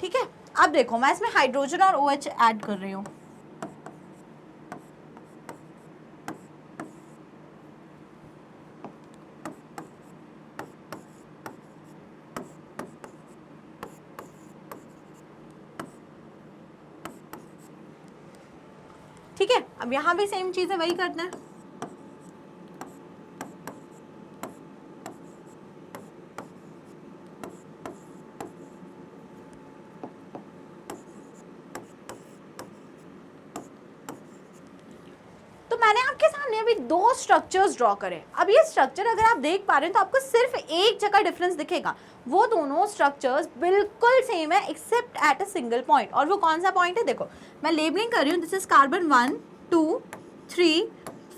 ठीक है, अब देखो मैं इसमें हाइड्रोजन और OH ऐड कर रही हूँ। ठीक है, अब यहाँ भी सेम चीज़ है, वही करते हैं। तो मैंने आपके सामने अभी 2 स्ट्रक्चर्स ड्रॉ करे। अब ये स्ट्रक्चर अगर आप देख पा रहे हैं तो आपको सिर्फ एक जगह डिफरेंस दिखेगा। वो दोनों स्ट्रक्चर्स बिल्कुल सेम है accept at a single point. और वो कौन सा पॉइंट है? देखो मैं लेबलिंग कर रही हूँ। This is carbon 1 2 3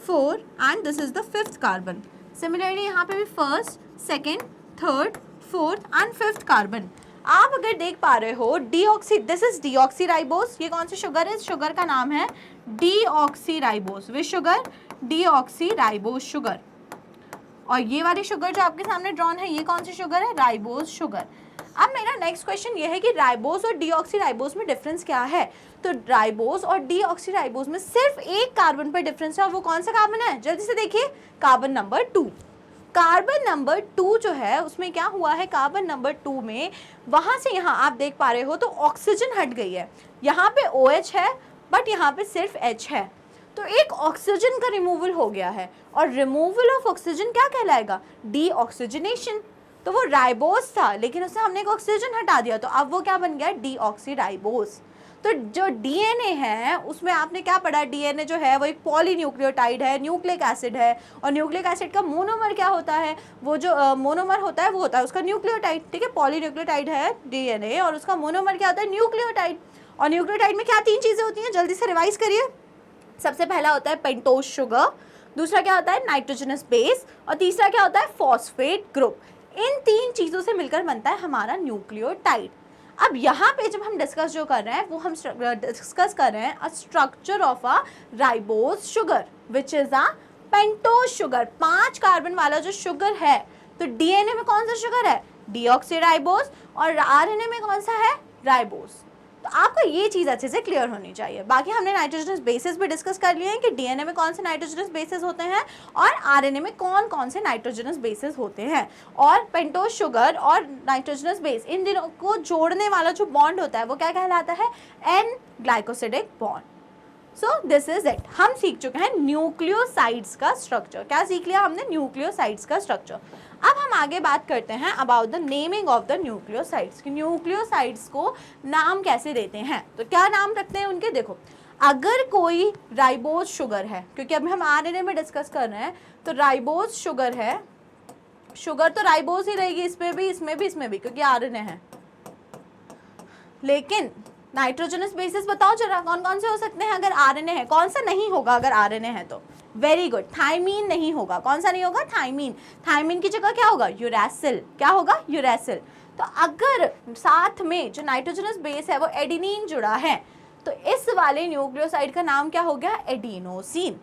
4 and this is the 5th carbon. Similarly यहाँ पे भी 1st 2nd 3rd 4th and 5th carbon. आप अगर देख पा रहे हो deoxy, this is deoxy ribose. ये कौन सी शुगर है? शुगर का नाम है डीऑक्सी राइबोस। विच शुगर? Deoxy ribose sugar. और ये वाली शुगर जो आपके सामने ड्रॉन है, ये कौन सी शुगर है? Ribose sugar. अब मेरा नेक्स्ट क्वेश्चन ये है कि राइबोस और डीऑक्सी राइबोस में डिफरेंस क्या है? तो राइबोस और डीऑक्सी राइबोस में सिर्फ एक कार्बन पर डिफरेंस है और वो कौन सा कार्बन है? जल्दी से देखिए, कार्बन नंबर 2। कार्बन नंबर 2 जो है उसमें क्या हुआ है? कार्बन नंबर 2 में वहां से यहाँ आप देख पा रहे हो तो ऑक्सीजन हट गई है। यहाँ पे OH है बट यहाँ पे सिर्फ H है, तो एक ऑक्सीजन का रिमूवल हो गया है। और रिमूवल ऑफ ऑक्सीजन क्या कहलाएगा? डीऑक्सीजनेशन। तो वो राइबोस था लेकिन उससे हमने एक ऑक्सीजन हटा दिया, तो अब वो क्या बन गया? Deoxy ribose. तो जो डीएनए है उसमें आपने क्या पढ़ा? डीएनए जो है वो एक पॉलीन्यूक्लियोटाइड है, न्यूक्लिक एसिड है। और न्यूक्लिक एसिड का मोनोमर क्या होता है? वो जो मोनोमर होता है वो होता है उसका न्यूक्लियोटाइड। ठीक है, पॉलीन्यूक्लियोटाइड है डीएनए और उसका मोनोमर क्या होता है? न्यूक्लियोटाइड। और न्यूक्लियोटाइड में क्या 3 चीज़ें होती हैं? जल्दी से रिवाइज करिए। सबसे पहला होता है पेंटोज शुगर, दूसरा क्या होता है? नाइट्रोजनस बेस, और तीसरा क्या होता है? Phosphate group. इन 3 चीज़ों से मिलकर बनता है हमारा न्यूक्लियोटाइड। अब यहाँ पे जब हम डिस्कस जो कर रहे हैं वो हम डिस्कस कर रहे हैं a structure of a ribose sugar which is a pentose sugar. 5 carbon वाला जो शुगर है, तो डीएनए में कौन सा शुगर है? Deoxy ribose. और आरएनए में कौन सा है? राइबोज। तो आपको ये चीज़ अच्छे से क्लियर होनी चाहिए। बाकी हमने नाइट्रोजनस बेसिस भी डिस्कस कर लिए हैं कि डीएनए में कौन से नाइट्रोजनस बेसिस होते हैं और आरएनए में कौन कौन से नाइट्रोजनस बेसिस होते हैं। और पेंटोज शुगर और नाइट्रोजनस बेस, इन दोनों को जोड़ने वाला जो बॉन्ड होता है वो क्या कहलाता है? N glycosidic bond. So this is it. हम सीख चुके हैं न्यूक्लियोसाइड्स का स्ट्रक्चर। क्या सीख लिया हमने? न्यूक्लियोसाइड्स का स्ट्रक्चर। अब हम आगे बात करते हैं about the naming of the nucleosides कि न्यूक्लियोसाइड्स को नाम कैसे देते हैं। तो क्या नाम रखते हैं उनके? देखो, अगर कोई राइबोज शुगर है, क्योंकि अभी हम आरएनए में डिस्कस कर रहे हैं, तो राइबोज शुगर है, शुगर तो राइबोज ही रहेगी, इसमें भी, इसमें भी, इसमें भी, क्योंकि आरएनए है। लेकिन नाइट्रोजनस बेसिस बताओ जरा कौन कौन से हो सकते हैं अगर आरएनए है? कौन सा नहीं होगा अगर आरएनए है तो? वेरी गुड, थाइमीन नहीं होगा। कौन सा नहीं होगा? थाइमीन। थाइमीन की जगह क्या होगा? यूरैसिल। क्या होगा? यूरैसिल। तो अगर साथ में जो नाइट्रोजनस बेस है वो एडिनिन जुड़ा है, तो इस वाले न्यूक्लियोसाइड का नाम क्या हो गया? एडिनोसिन।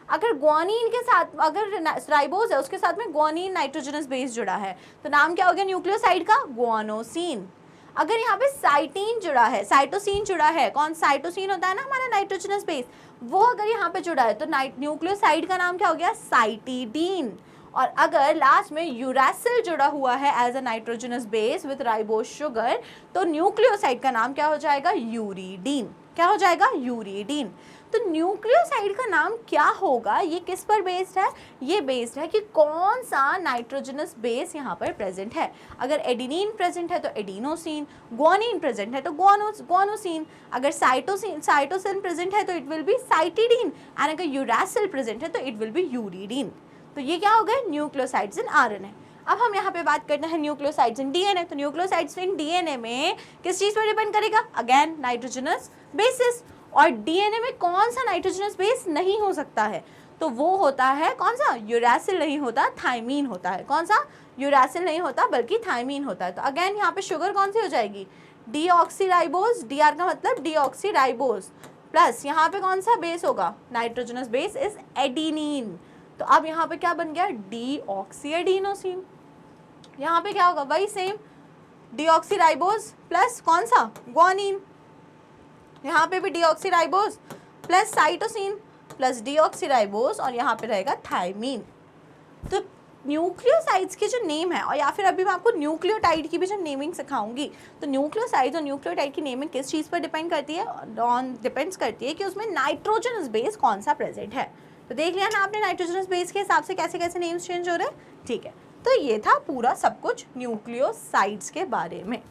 अगर ग्वानिन के साथ, अगर राइबोज है उसके साथ में ग्वानिन नाइट्रोजनस बेस जुड़ा है, तो नाम क्या हो गया न्यूक्लियोसाइड का? ग्वानोसिन। अगर यहाँ पे साइटीन जुड़ा है, साइटोसिन जुड़ा है, कौन? साइटोसिन होता है ना हमारा नाइट्रोजनस बेस, वो अगर यहाँ पे जुड़ा है तो न्यूक्लियोसाइड का नाम क्या हो गया? साइटिडीन। और अगर लास्ट में यूरैसिल जुड़ा हुआ है as a nitrogenous base with ribose sugar, तो न्यूक्लियोसाइड का नाम क्या हो जाएगा? यूरिडीन। क्या हो जाएगा? यूरिडीन। तो न्यूक्लियोसाइड का नाम क्या होगा? ये किस पर बेस्ड है? ये बेस्ड है कि कौन सा नाइट्रोजनस बेस यहाँ पर प्रेजेंट है। अगर एडिनिन प्रेजेंट है तो एडिनोसिन, ग्वानिन प्रेजेंट है तो ग्वानोसिन, अगर साइटोसिन प्रेजेंट है तो it will be cytidine, and अगर यूरैसिल प्रेजेंट है तो इट विल बी यूरिडीन। तो ये क्या हो गए? न्यूक्लियोसाइड्स इन आरएनए। अब हम यहाँ पे बात करते हैं न्यूक्लियोसाइड्स इन डीएनए। तो न्यूक्लियोसाइड्स इन डीएनए में किस चीज़ पर डिपेंड करेगा? Again nitrogenous bases. और डीएनए में कौन सा नाइट्रोजनस बेस नहीं हो सकता है? तो वो होता है कौन सा? यूरैसिल नहीं होता, थाइमीन होता है। कौन सा? यूरैसिल नहीं होता बल्कि थाइमीन होता है। तो अगेन यहाँ पे शुगर कौन सी हो जाएगी? डीऑक्सीराइबोज। डीआर का मतलब डीऑक्सीराइबोज, प्लस यहाँ पे कौन सा बेस होगा? Nitrogenous base is adenine. तो अब यहाँ पे क्या बन गया? डीऑक्सीएडिनोसिन। यहाँ पे क्या होगा? वही सेम, डीऑक्सीराइबोज प्लस कौन सा? ग्वानिन। यहाँ पे भी deoxyribose plus cytosine plus deoxyribose, और यहाँ पे रहेगा थाइमीन। तो न्यूक्लियोसाइड्स के जो नेम है, और या फिर अभी मैं आपको न्यूक्लियोटाइड की भी जो नेमिंग सिखाऊंगी, तो न्यूक्लियोसाइड्स और न्यूक्लियोटाइड की नेमिंग किस चीज़ पर डिपेंड करती है? डिपेंड्स करती है कि उसमें नाइट्रोजनस बेस कौन सा प्रेजेंट है। तो देख लिया ना आपने नाइट्रोजनस बेस के हिसाब से कैसे कैसे नेम्स चेंज हो रहे हैं। ठीक है, तो ये था पूरा सब कुछ न्यूक्लियोसाइड्स के बारे में।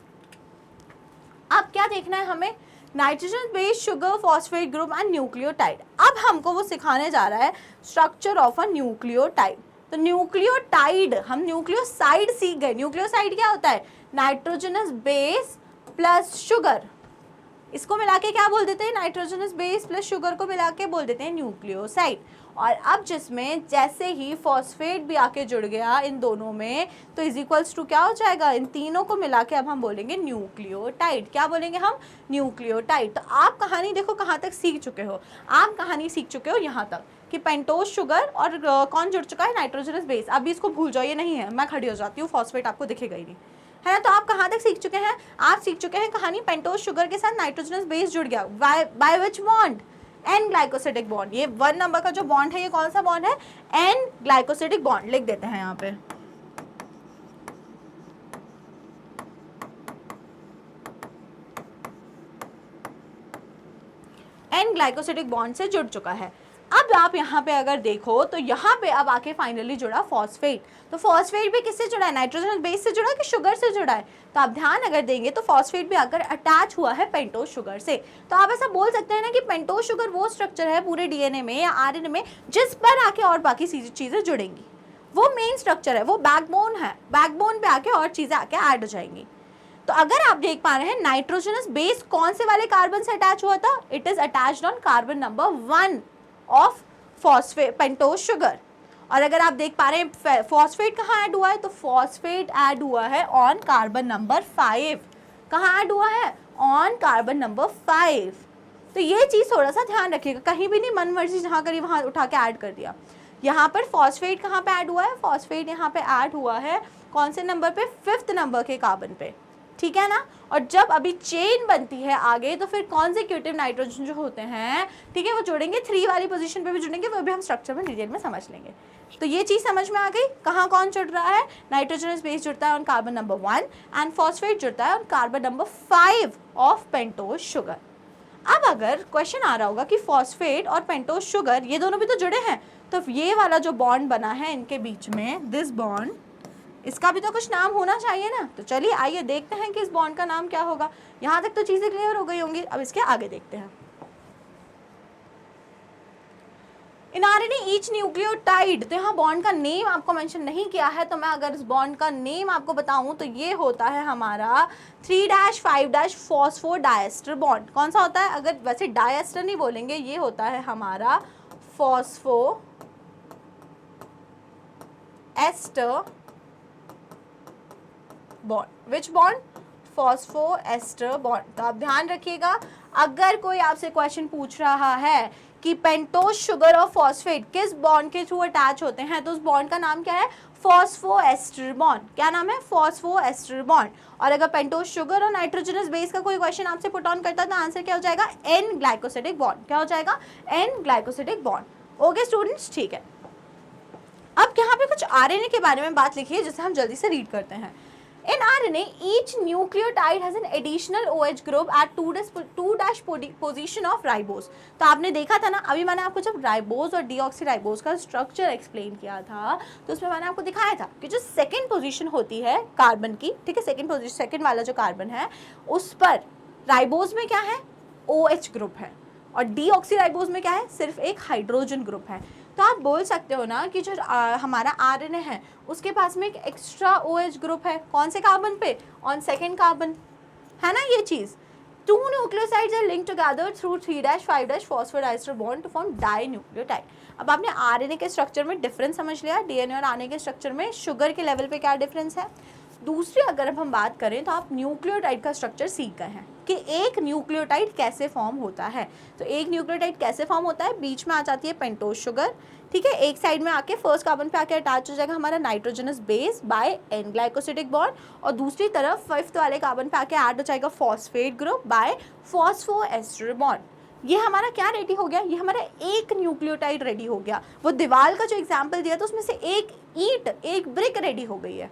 अब क्या देखना है हमें? Nitrogen base, sugar, phosphate group and nucleotide. अब हमको वो सिखाने जा रहा है स्ट्रक्चर ऑफ अ न्यूक्लियोटाइड। तो न्यूक्लियोटाइड, हम न्यूक्लियोसाइड सीख गए। न्यूक्लियोसाइड क्या होता है? नाइट्रोजनस बेस प्लस शुगर, इसको मिला के क्या बोल देते हैं? नाइट्रोजनस बेस प्लस शुगर को मिला के बोल देते हैं न्यूक्लियोसाइड। और अब जिसमें जैसे ही फॉस्फेट भी आके जुड़ गया इन दोनों में, तो इज इक्वल्स टू क्या हो जाएगा? इन तीनों को मिला के अब हम बोलेंगे न्यूक्लियोटाइड। क्या बोलेंगे हम? न्यूक्लियोटाइड। तो आप कहानी देखो कहाँ तक सीख चुके हो। आप कहानी सीख चुके हो यहाँ तक कि पेंटोज शुगर और कौन जुड़ चुका है? Nitrogenous base. अभी इसको भूल जाओ, ये नहीं है, मैं खड़ी हो जाती हूँ, फॉस्फेट आपको दिखेगा ही नहीं, है ना। तो आप कहाँ तक सीख चुके हैं? आप सीख चुके हैं कहानी पेंटोज शुगर के साथ नाइट्रोजनस बेस जुड़ गया। By which bond? N glycosidic bond. ये 1 नंबर का जो बॉन्ड है, ये कौन सा बॉन्ड है? N glycosidic bond. लिख देते हैं यहाँ पे। एन ग्लाइकोसिडिक बॉन्ड से जुड़ चुका है। अब आप यहाँ पे अगर देखो तो यहाँ पे अब आके फाइनली जुड़ा फॉस्फेट। तो फॉस्फेट भी किससे जुड़ा है? नाइट्रोजन बेस से जुड़ा है कि शुगर से जुड़ा है? तो आप ध्यान अगर देंगे तो फॉस्फेट भी आकर अटैच हुआ है पेंटोज शुगर से। तो आप ऐसा बोल सकते हैं ना कि पेंटोज शुगर वो स्ट्रक्चर है पूरे डीएनए में या आरएनए में जिस पर आके और बाकी चीजें जुड़ेंगी। वो मेन स्ट्रक्चर है, वो बैकबोन है। बैकबोन पे आके और चीजें आके ऐड हो जाएंगी। तो अगर आप देख पा रहे हैं नाइट्रोजनस बेस कौन से वाले कार्बन से अटैच हुआ था? It is attached on carbon number 1 of phosphate pentose sugar. और अगर आप देख पा रहे हैं फॉस्फेट कहाँ ऐड हुआ है? तो फॉस्फेट ऐड हुआ है ऑन कार्बन नंबर 5। कहाँ ऐड हुआ है? On carbon number 5। तो ये चीज़ थोड़ा सा ध्यान रखिएगा, कहीं भी नहीं मन मर्जी जहाँ करी वहाँ उठा के ऐड कर दिया। यहाँ पर फॉस्फेट कहाँ पे ऐड हुआ है? फॉस्फेट यहाँ पे ऐड हुआ है कौन से नंबर पे? 5th नंबर के कार्बन पे, ठीक है ना। और जब अभी चेन बनती है आगे तो फिर कॉन्सेक्यूटिव नाइट्रोजन जो होते हैं, ठीक है, वो जुड़ेंगे 3 वाली पोजीशन पे भी जुड़ेंगे, वो भी हम स्ट्रक्चर में डिटेल में समझ लेंगे। तो ये चीज़ समझ में आ गई, कहाँ कौन जुड़ रहा है? नाइट्रोजनस बेस जुड़ता है on carbon number 1 and phosphate जुड़ता है on carbon number 5 of pentose sugar. अब अगर क्वेश्चन आ रहा होगा कि फॉस्फेट और पेंटोज शुगर ये दोनों भी तो जुड़े हैं, तो ये वाला जो बॉन्ड बना है इनके बीच में, दिस बॉन्ड, इसका भी तो कुछ नाम होना चाहिए ना। तो चलिए आइए देखते हैं कि इस बॉन्ड का नाम क्या होगा। यहाँ तक तो चीज़ें क्लियर हो गई होंगी, अब इसके आगे देखते हैं। इन आरएनए ईच न्यूक्लियोटाइड, तो यहाँ बॉन्ड का नेम आपको मेंशन नहीं किया है, तो मैं अगर इस बॉन्ड का नेम आपको बताऊं तो ये होता है हमारा 3-5- फॉस्फोडाइएस्टर बॉन्ड। कौन सा होता है? अगर वैसे डाइएस्टर नहीं बोलेंगे, ये होता है हमारा phosphoester bond. Which bond? Phosphoester bond. तो आप ध्यान रखिएगा, अगर कोई आपसे क्वेश्चन पूछ रहा है कि पेंटोज शुगर और फॉस्फेट किस बॉन्ड के थ्रू अटैच होते हैं, तो उस बॉन्ड का नाम क्या है? Phosphoester bond. क्या नाम है? Phosphoester bond. और अगर पेंटोज शुगर और नाइट्रोजनस बेस का कोई क्वेश्चन आपसे पुट ऑन करता है तो आंसर क्या हो जाएगा? N glycosidic bond. क्या हो जाएगा? N glycosidic bond. Okay students, ठीक है। अब यहाँ पे कुछ आरएनए के बारे में बात लिखी है जिसे हम जल्दी से रीड करते हैं। In RNA, each nucleotide has an additional OH group at 2' position of ribose। तो आपने देखा था ना, अभी मैंने आपको जब राइबोज और डीऑक्सीराइबोज का स्ट्रक्चर एक्सप्लेन किया था तो उसमें मैंने आपको दिखाया था कि जो सेकंड पोजीशन होती है कार्बन की, ठीक है, सेकंड वाला जो कार्बन है उस पर राइबोज में क्या है? OH ग्रुप है, और डीऑक्सीराइबोज में क्या है? सिर्फ एक हाइड्रोजन ग्रुप है। तो आप बोल सकते हो ना कि जो हमारा आरएनए है उसके पास में एक एक्स्ट्रा OH ग्रुप है। कौन से कार्बन पे? ऑन सेकेंड कार्बन, है ना ये चीज़। 2 nucleosides are linked together through 3-5' phosphodiester bond to form dinucleotide. अब आपने आरएनए के स्ट्रक्चर में डिफरेंस समझ लिया, डीएनए और आरएनए के स्ट्रक्चर में शुगर के लेवल पे क्या डिफरेंस है। दूसरी अगर अब हम बात करें तो आप न्यूक्लियोटाइड का स्ट्रक्चर सीख गए हैं कि एक न्यूक्लियोटाइड कैसे फॉर्म होता है। तो एक न्यूक्लियोटाइड कैसे फॉर्म होता है? बीच में आ जाती है पेंटोज शुगर, ठीक है, एक साइड में आके फर्स्ट कार्बन पे आके अटैच हो जाएगा हमारा nitrogenous base by N glycosidic bond, और दूसरी तरफ फिफ्थ वाले कार्बन पे आके ऐड हो जाएगा phosphate group by phosphoester bond. ये हमारा क्या रेडी हो गया? ये हमारा एक न्यूक्लियोटाइड रेडी हो गया। वो दीवार का जो एग्जाम्पल दिया था उसमें से एक ईंट, एक ब्रिक रेडी हो गई है।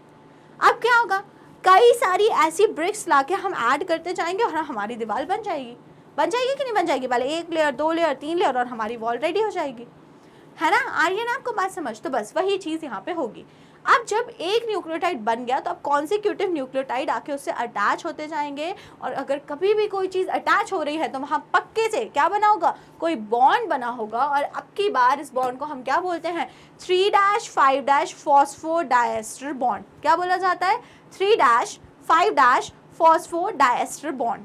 अब क्या होगा? कई सारी ऐसी ब्रिक्स लाके हम ऐड करते जाएंगे और हमारी दीवार बन जाएगी। बन जाएगी कि नहीं बन जाएगी? पहले 1 लेयर, 2 लेयर, 3 लेयर और हमारी वॉल रेडी हो जाएगी, है ना। आ रही है ना आपको बात समझ? तो बस वही चीज़ यहाँ पे होगी। अब जब एक न्यूक्लियोटाइड बन गया तो अब कॉन्सिक्यूटिव न्यूक्लियोटाइड आके उससे अटैच होते जाएंगे, और अगर कभी भी कोई चीज़ अटैच हो रही है तो वहाँ पक्के से क्या बना होगा? कोई बॉन्ड बना होगा, और अब की बार इस बॉन्ड को हम क्या बोलते हैं? 3-5- फॉस्फोडाइएस्टर बॉन्ड। क्या बोला जाता है? 3-5- फॉस्फोडाइएस्टर बॉन्ड,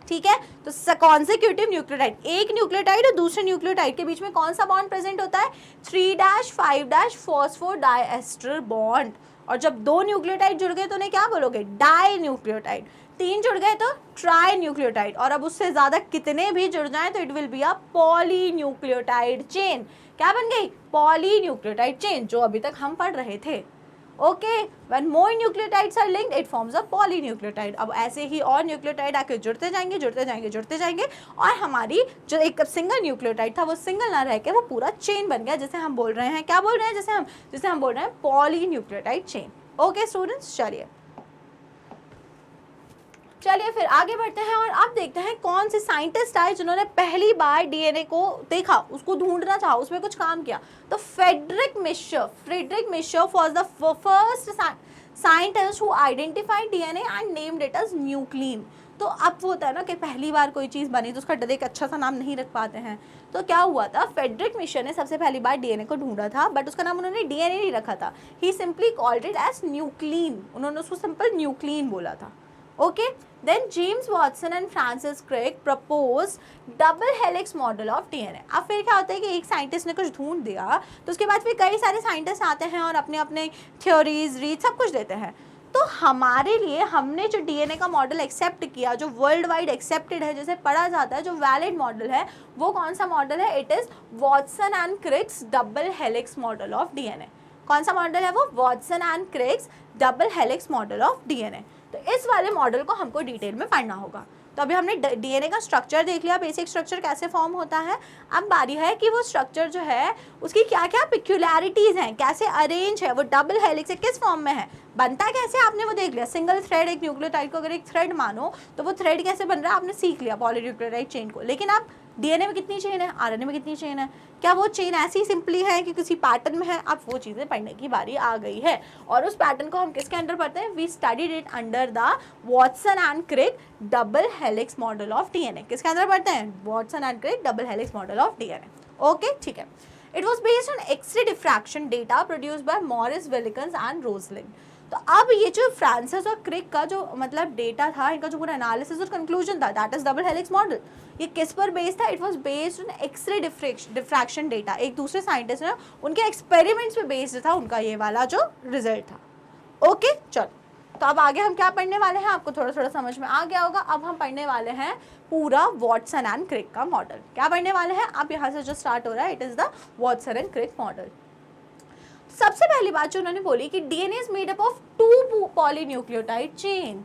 ठीक है। तो कॉन्सिक्यूटिव न्यूक्लियोटाइड, एक न्यूक्लियोटाइड और दूसरे न्यूक्लियोटाइड के बीच में कौन सा बॉन्ड प्रेजेंट होता है? 3-5- फॉस्फोडाइएस्टर बॉन्ड। और जब 2 न्यूक्लियोटाइड जुड़ गए तो उन्हें क्या बोलोगे? Die nucleotide. 3 जुड़ गए तो ट्राई न्यूक्लियोटाइड, और अब उससे ज्यादा कितने भी जुड़ जाए तो it will be a polynucleotide chain. क्या बन गई? पॉलीन्यूक्लियोटाइड चेन, जो अभी तक हम पढ़ रहे थे। Okay, when more nucleotides are linked it forms a polynucleotide. अब ऐसे ही और न्यूक्लियोटाइड आके जुड़ते जाएंगे, जुड़ते जाएंगे, जुड़ते जाएंगे, और हमारी जो एक सिंगल न्यूक्लियोटाइड था वो सिंगल ना रह के वो पूरा चेन बन गया, जिसे हम बोल रहे हैं, क्या बोल रहे हैं? जिसे हम बोल रहे हैं पॉलीन्यूक्लियोटाइड चेन। ओके स्टूडेंट्स, चलिए फिर आगे बढ़ते हैं और अब देखते हैं कौन से साइंटिस्ट आए जिन्होंने पहली बार डीएनए को देखा, उसको ढूंढना चाहा, उसमें कुछ काम किया। तो Friedrich Miescher was the first scientist who identified DNA and named it as nuclein. तो अब वो होता है ना कि पहली बार कोई चीज़ बनी तो उसका एक अच्छा सा नाम नहीं रख पाते हैं। तो क्या हुआ था? फ्रेडरिक मिशर ने सबसे पहली बार डीएनए को ढूंढा था, बट उसका नाम उन्होंने डीएनए नहीं रखा था, he simply called it as nuclein. उन्होंने उसको सिंपल न्यूक्लिन बोला था। Okay, then James Watson and Francis Crick proposed double helix model of DNA। अब फिर क्या होता है कि एक साइंटिस्ट ने कुछ ढूंढ दिया तो उसके बाद फिर कई सारे साइंटिस्ट आते हैं और अपने अपने थ्योरीज, रीड सब कुछ देते हैं। तो हमारे लिए हमने जो डीएनए का मॉडल एक्सेप्ट किया, जो वर्ल्ड वाइड एक्सेप्टेड है, जिसे पढ़ा जाता है, जो वैलिड मॉडल है, वो कौन सा मॉडल है? It is Watson and Crick's double helix model of DNA. कौन सा मॉडल है वो? Watson and Crick's double helix model of DNA. तो इस वाले मॉडल को हमको डिटेल में पढ़ना होगा। तो अभी हमने डीएनए का स्ट्रक्चर देख लिया, बेसिक स्ट्रक्चर कैसे फॉर्म होता है। अब बारी है कि वो स्ट्रक्चर जो है उसकी क्या क्या पिक्यूलैरिटीज़ हैं, कैसे अरेंज है, वो डबल हेलिक्स है, किस फॉर्म में है, बनता है कैसे, आपने वो देख लिया। सिंगल थ्रेड, एक न्यूक्लियोटाइड को अगर एक थ्रेड मानो तो वो थ्रेड कैसे बन रहा है आपने सीख लिया, पॉलीन्यूक्लियोटाइड चेन को। लेकिन आप डीएनए में कितनी चेन है, आरएनए में कितनी चेन है, क्या वो चेन ऐसी सिंपली है कि किसी पैटर्न में है, अब वो चीज़ें पढ़ने की बारी आ गई है। और उस पैटर्न को हम किसके अंडर पढ़ते हैं, we studied it under the Watson and Crick double helix model of DNA. किसके अंदर पढ़ते हैं, Watson and Crick double helix model of DNA. Okay, ठीक है। It was based on X ray diffraction data produced by Morris Wilkins and Rosalind. तो अब ये जो फ्रांसिस और क्रिक का जो मतलब डेटा था, इनका जो पूरा एनालिसिस और कंक्लूजन था, that is double helix model, ये किस पर बेस्ड था, it was based on X ray diffraction data. एक दूसरे साइंटिस्ट ने उनके एक्सपेरिमेंट्स पे बेस्ड था उनका ये वाला जो रिजल्ट था। ओके, चलो तो अब आगे हम क्या पढ़ने वाले हैं, आपको थोड़ा थोड़ा समझ में आ गया होगा। अब हम पढ़ने वाले हैं पूरा वॉटसन एंड क्रिक का मॉडल। क्या पढ़ने वाले हैं, अब यहाँ से जो स्टार्ट हो रहा है, it is the Watson and Crick model. सबसे पहली बात जो उन्होंने बोली कि DNA is made up of 2 polynucleotide chain.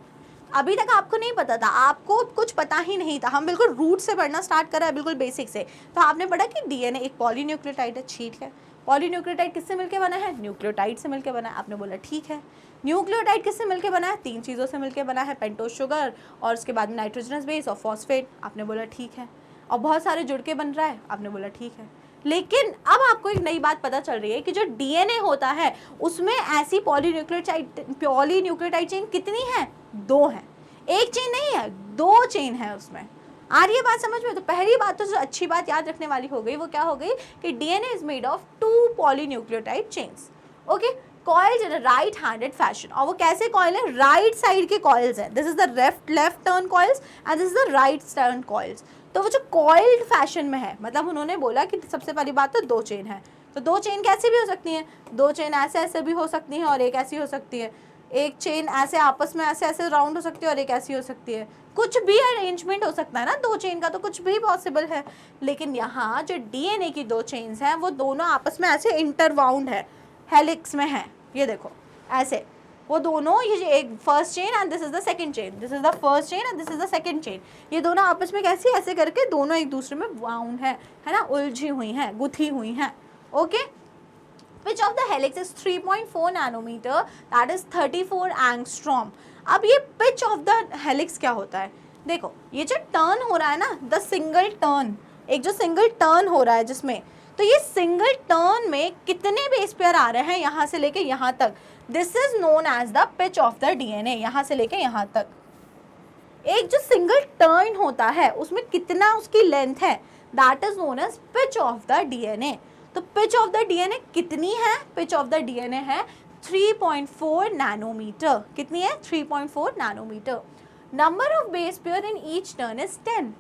अभी तक आपको नहीं पता था, आपको कुछ पता ही नहीं था, हम बिल्कुल रूट से पढ़ना स्टार्ट कर रहे हैं, बिल्कुल बेसिक से। तो आपने पढ़ा कि डीएनए एक पॉलीन्यूक्लियोटाइड है, ठीक है। पॉलीन्यूक्लियोटाइड किससे मिलकर बना है, न्यूक्लियोटाइड से मिलकर बना है, आपने बोला ठीक है। न्यूक्लियोटाइड किससे मिलकर बना है, 3 चीज़ों से मिलकर बना है, पेंटोज शुगर और उसके बाद में नाइट्रोजनस बेस और फॉस्फेट, आपने बोला ठीक है। और बहुत सारे जुड़ के बन रहा है, आपने बोला ठीक है। लेकिन अब आपको एक नई बात पता चल रही है कि जो डीएनए होता है उसमें ऐसी पॉलीन्यूक्लियोटाइड चेन कितनी है, 2 है, एक चेन नहीं है, 2 चेन है उसमें। आ रही है बात समझ में। तो पहली बात तो जो अच्छी बात याद रखने वाली हो गई वो क्या हो गई कि DNA is made of 2 polynucleotide chains. Okay, coiled in right handed fashion. और वो कैसे कॉइल है, राइट साइड के कॉइल्स हैं, this is the left turn coils and this is the right turn coils. तो वो जो कॉइल्ड फैशन में है, मतलब उन्होंने बोला कि सबसे पहली बात तो 2 चेन है। तो 2 चेन कैसे भी हो सकती हैं, 2 चेन ऐसे ऐसे भी हो सकती हैं और एक ऐसी हो सकती है, एक चेन ऐसे आपस में ऐसे ऐसे राउंड हो सकती है और एक ऐसी हो सकती है, कुछ भी अरेंजमेंट हो सकता है ना 2 चेन का, तो कुछ भी पॉसिबल है। लेकिन यहाँ जो डीएनए की 2 चेन्स हैं वो दोनों आपस में ऐसे इंटरवाउंड है, हेलिक्स में है, ये देखो ऐसे वो दोनों, ये एक first chain and this is the second chain, this is the first chain and this is the second chain, ये दोनों आपस में कैसे ऐसे करके दोनों एक दूसरे में वाउंड है ना, उलझी हुई हैं, गुथी हुई हैं। Okay, Pitch of the helix is 3.4 nanometre, that is 34 angstrom. अब ये पिच ऑफ द हेलिक्स क्या होता है, देखो ये जो टर्न हो रहा है ना, द सिंगल टर्न, एक जो सिंगल टर्न हो रहा है जिसमें, तो ये सिंगल टर्न में कितने बेस पेयर आ रहे हैं यहाँ से लेके यहाँ तक, this is known as the pitch of the DNA. यहाँ से लेके यहाँ तक एक जो सिंगल टर्न होता है उसमें कितना उसकी लेंथ है, that is known as pitch of the DNA. तो पिच ऑफ द डीएनए कितनी है, पिच ऑफ द डीएनए है 3.4 नैनोमीटर। कितनी है, 3.4 nanometre. Number of base pair in each turn is 10।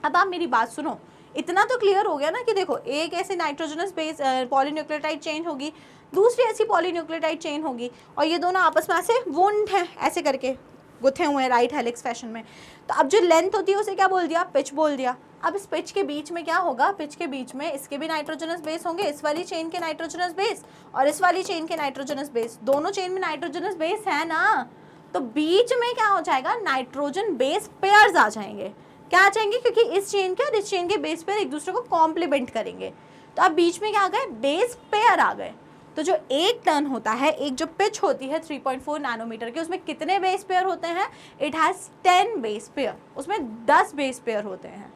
अब आप मेरी बात सुनो, इतना तो क्लियर हो गया ना कि देखो एक ऐसे नाइट्रोजनस बेस पॉलीन्यूक्लियोटाइड चेन होगी, दूसरी ऐसी पॉलीन्यूक्लियोटाइड चेन होगी और ये दोनों आपस में ऐसे वुंड हैं, ऐसे करके गुथे हुए हैं राइट हेलिक्स फैशन में। तो अब जो लेंथ होती है उसे क्या बोल दिया, पिच बोल दिया। अब इस पिच के बीच में क्या होगा, पिच के बीच में इसके भी नाइट्रोजनस बेस होंगे, इस वाली चेन के नाइट्रोजनस बेस और इस वाली चेन के नाइट्रोजनस बेस, दोनों चेन में नाइट्रोजनस बेस है ना, तो बीच में क्या हो जाएगा, नाइट्रोजन बेस पेयर्स आ जाएंगे। क्या आ जाएंगे, क्योंकि इस चेन के और इस चेन के बेस पेयर एक दूसरे को कॉम्प्लीमेंट करेंगे। तो अब बीच में क्या आ गए, बेस पेयर आ गए। तो जो एक टर्न होता है, एक जो पिच होती है 3.4 नैनोमीटर की, उसमें कितने बेस पेयर होते हैं, इट हैज़ 10 बेस पेयर, उसमें 10 बेस पेयर होते हैं।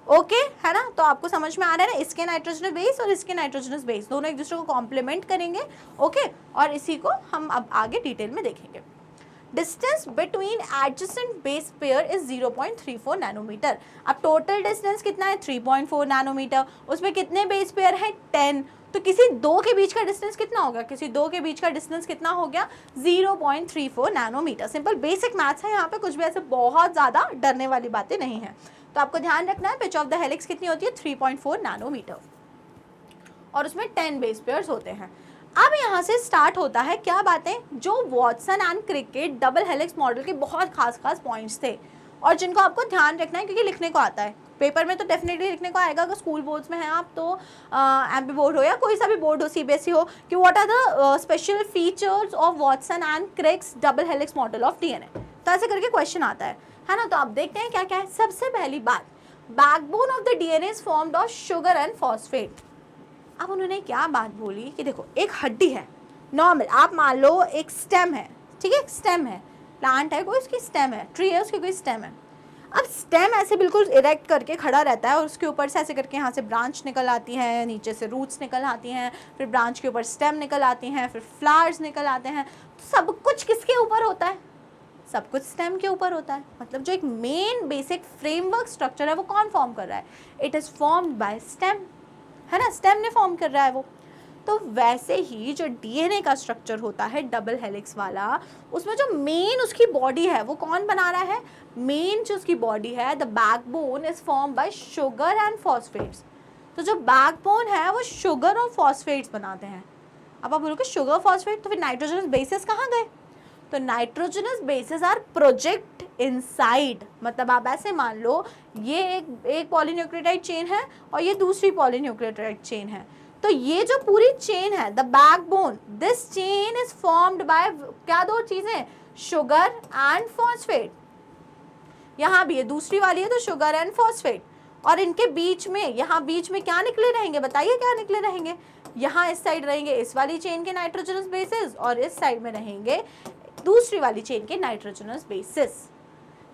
ओके है ना, तो आपको समझ में आ रहा है ना, इसके नाइट्रोजनस बेस और इसके नाइट्रोजनस बेस दोनों एक दूसरे को कॉम्प्लीमेंट करेंगे। ओके, और इसी को हम अब आगे डिटेल में देखेंगे। Distance between adjacent base pair is 0.34 nanometre. अब टोटल डिस्टेंस कितना है, 3.4 नैनोमीटर, उसमें कितने बेस पेयर है, 10। तो किसी दो के बीच का डिस्टेंस कितना होगा, किसी दो के बीच का डिस्टेंस कितना हो गया, 0.34 नैनोमीटर। सिंपल बेसिक मैथ्स है, यहाँ पे कुछ भी ऐसे बहुत ज़्यादा डरने वाली बातें नहीं है। तो आपको ध्यान रखना है पिच ऑफ द हेलिक्स कितनी होती है, 3.4 नैनोमीटर और उसमें 10 बेस पेयर्स होते हैं। अब यहाँ से स्टार्ट होता है क्या बातें, जो वॉटसन एंड क्रिक के डबल हेलिक्स मॉडल के बहुत खास पॉइंट्स थे और जिनको आपको ध्यान रखना है, क्योंकि लिखने को आता है पेपर में, तो डेफिनेटली लिखने को आएगा। अगर स्कूल बोर्ड्स में हैं आप, तो एमपी बोर्ड हो या कोई सा भी बोर्ड हो, सीबीएसई हो, कि what are the special features of Watson and Crick's double helix model of DNA. तो ऐसे करके क्वेश्चन आता है। है ना। तो आप देखते हैं क्या क्या है। सबसे पहली बात, backbone of the DNA is formed of sugar and phosphate. अब उन्होंने क्या बात बोली कि देखो एक हड्डी है नॉर्मल, आप मान लो एक स्टेम है, ठीक है, एक स्टेम है, प्लांट है कोई, उसकी स्टेम है, ट्री है उसकी कोई स्टेम है। अब स्टेम ऐसे बिल्कुल इरेक्ट करके खड़ा रहता है और उसके ऊपर से ऐसे करके यहाँ से ब्रांच निकल आती हैं, नीचे से रूट्स निकल आती हैं, फिर ब्रांच के ऊपर स्टेम निकल आती हैं, फिर फ्लावर्स निकल आते हैं। तो सब कुछ किसके ऊपर होता है? सब कुछ स्टेम के ऊपर होता है। मतलब जो एक मेन बेसिक फ्रेमवर्क स्ट्रक्चर है वो कौन फॉर्म कर रहा है? It is formed by stem, है ना, स्टेम ने फॉर्म कर रहा है वो। तो वैसे ही जो डीएनए का स्ट्रक्चर होता है डबल हेलिक्स वाला, उसमें जो मेन उसकी बॉडी है वो कौन बना रहा है? मेन जो उसकी बॉडी है, the backbone is form by sugar and phosphates. तो जो बैकबोन है वो शुगर और फॉस्फेट्स बनाते हैं। अब आप बोलोगे शुगर फॉस्फेट, तो फिर नाइट्रोजनस बेसिस कहाँ गए? तो nitrogenous bases are project inside. मतलब आप ऐसे मान लो ये एक पॉलीन्यूक्लियोटाइड चेन है और ये दूसरी पॉलीन्यूक्लियोटाइड चेन है। तो ये जो पूरी चेन है, the backbone, this chain is formed by क्या? दो चीजें, शुगर एंड फॉस्फेट। यहाँ भी ये दूसरी वाली है तो शुगर एंड फॉस्फेट। और इनके बीच में, यहाँ बीच में क्या निकले रहेंगे? बताइए क्या निकले रहेंगे? यहाँ इस साइड रहेंगे इस वाली चेन के नाइट्रोजनस बेसिस और इस साइड में रहेंगे दूसरी वाली चेन के नाइट्रोजनस बेसिस।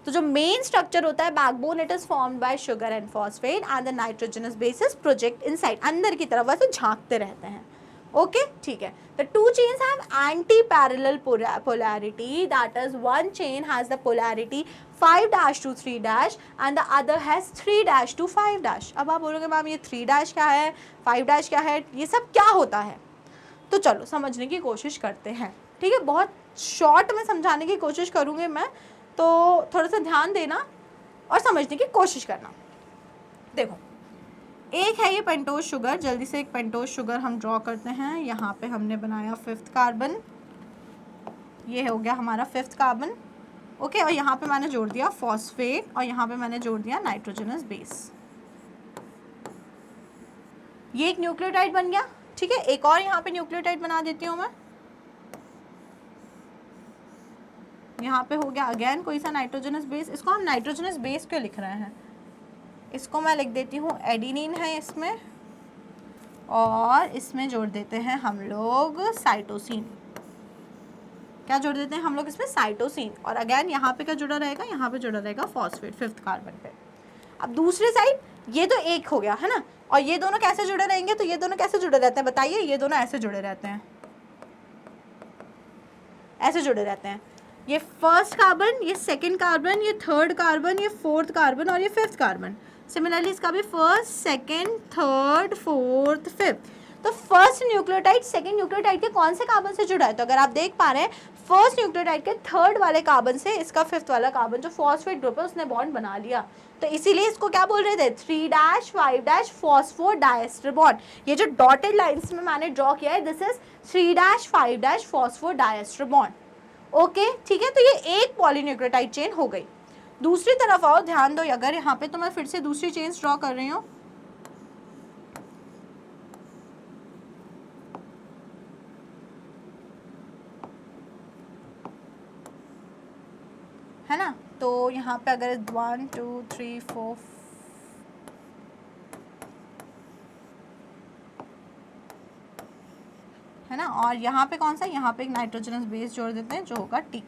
तो जो मेन स्ट्रक्चर होता है backbone, it is formed by sugar and phosphate and the nitrogenous basis project inside, अंदर की तरफ वैसे झांकते रहते हैं। ओके, ठीक है। The two chains have anti-parallel polarity, that is one chain has the polarity 5' to 3' and the other has 3' to 5'। अब आप बोलोगे मैम ये 3' क्या है, 5' क्या है, ये सब क्या होता है? तो चलो समझने की कोशिश करते हैं, ठीक है। बहुत शॉर्ट में समझाने की कोशिश करूँगी मैं, तो थोड़ा सा ध्यान देना और समझने की कोशिश करना। देखो एक है ये पेंटोज शुगर, जल्दी से एक पेंटोज शुगर हम ड्रॉ करते हैं। यहाँ पे हमने बनाया 5th कार्बन, ये हो गया हमारा 5th कार्बन, ओके। और यहाँ पे मैंने जोड़ दिया फॉस्फेट और यहाँ पे मैंने जोड़ दिया नाइट्रोजनस बेस। ये एक न्यूक्लियोटाइड बन गया, ठीक है। एक और यहाँ पे न्यूक्लियोटाइड बना देती हूँ मैं। यहाँ पे हो गया अगेन कोई सा नाइट्रोजनस बेस। इसको हम नाइट्रोजनस बेस क्यों लिख रहे हैं? इसको मैं लिख देती हूँ एडिनिन है इसमें, और इसमें जोड़ देते हैं हम लोग साइटोसिन। क्या जोड़ देते हैं हम लोग इसमें? साइटोसिन। और अगेन यहाँ पे क्या जुड़ा रहेगा? यहाँ पे जुड़ा रहेगा फॉस्फेट 5th कार्बन पे। अब दूसरे साइड ये तो एक हो गया है ना, और ये दोनों कैसे जुड़े रहेंगे? तो ये दोनों कैसे जुड़े रहते हैं बताइए? ये दोनों ऐसे जुड़े रहते हैं, ऐसे जुड़े रहते हैं। ये 1st कार्बन, ये 2nd कार्बन, ये 3rd कार्बन, ये 4th कार्बन और ये 5th कार्बन। सिमिलरली इसका भी 1st, 2nd, 3rd, 4th, 5th। तो फर्स्ट न्यूक्लियोटाइड सेकंड न्यूक्लियोटाइड के कौन से कार्बन से जुड़ा है? तो अगर आप देख पा रहे हैं फर्स्ट न्यूक्लियोटाइड के 3rd वाले कार्बन से इसका 5th वाला कार्बन जो फॉस्फेट ग्रुप है उसने बॉन्ड बना लिया। तो इसीलिए इसको क्या बोल रहे थे? 3' 5' फॉस्फोडाइएस्टर बॉन्ड। ये जो डॉटेड लाइंस में मैंने ड्रॉ किया है, this is 3' 5' phosphodiester bond. Okay, ठीक है। तो ये एक पॉलीन्यूक्लियोटाइड चेन हो गई। दूसरी तरफ आओ, ध्यान दो, अगर यहाँ पे तो मैं फिर से दूसरी चेन्स ड्रॉ कर रही हूँ। है ना, तो यहाँ पे अगर 1 2 3 4 है ना, और यहाँ पे कौन सा? यहाँ पे एक नाइट्रोजनस बेस जोड़ देते हैं जो होगा टी।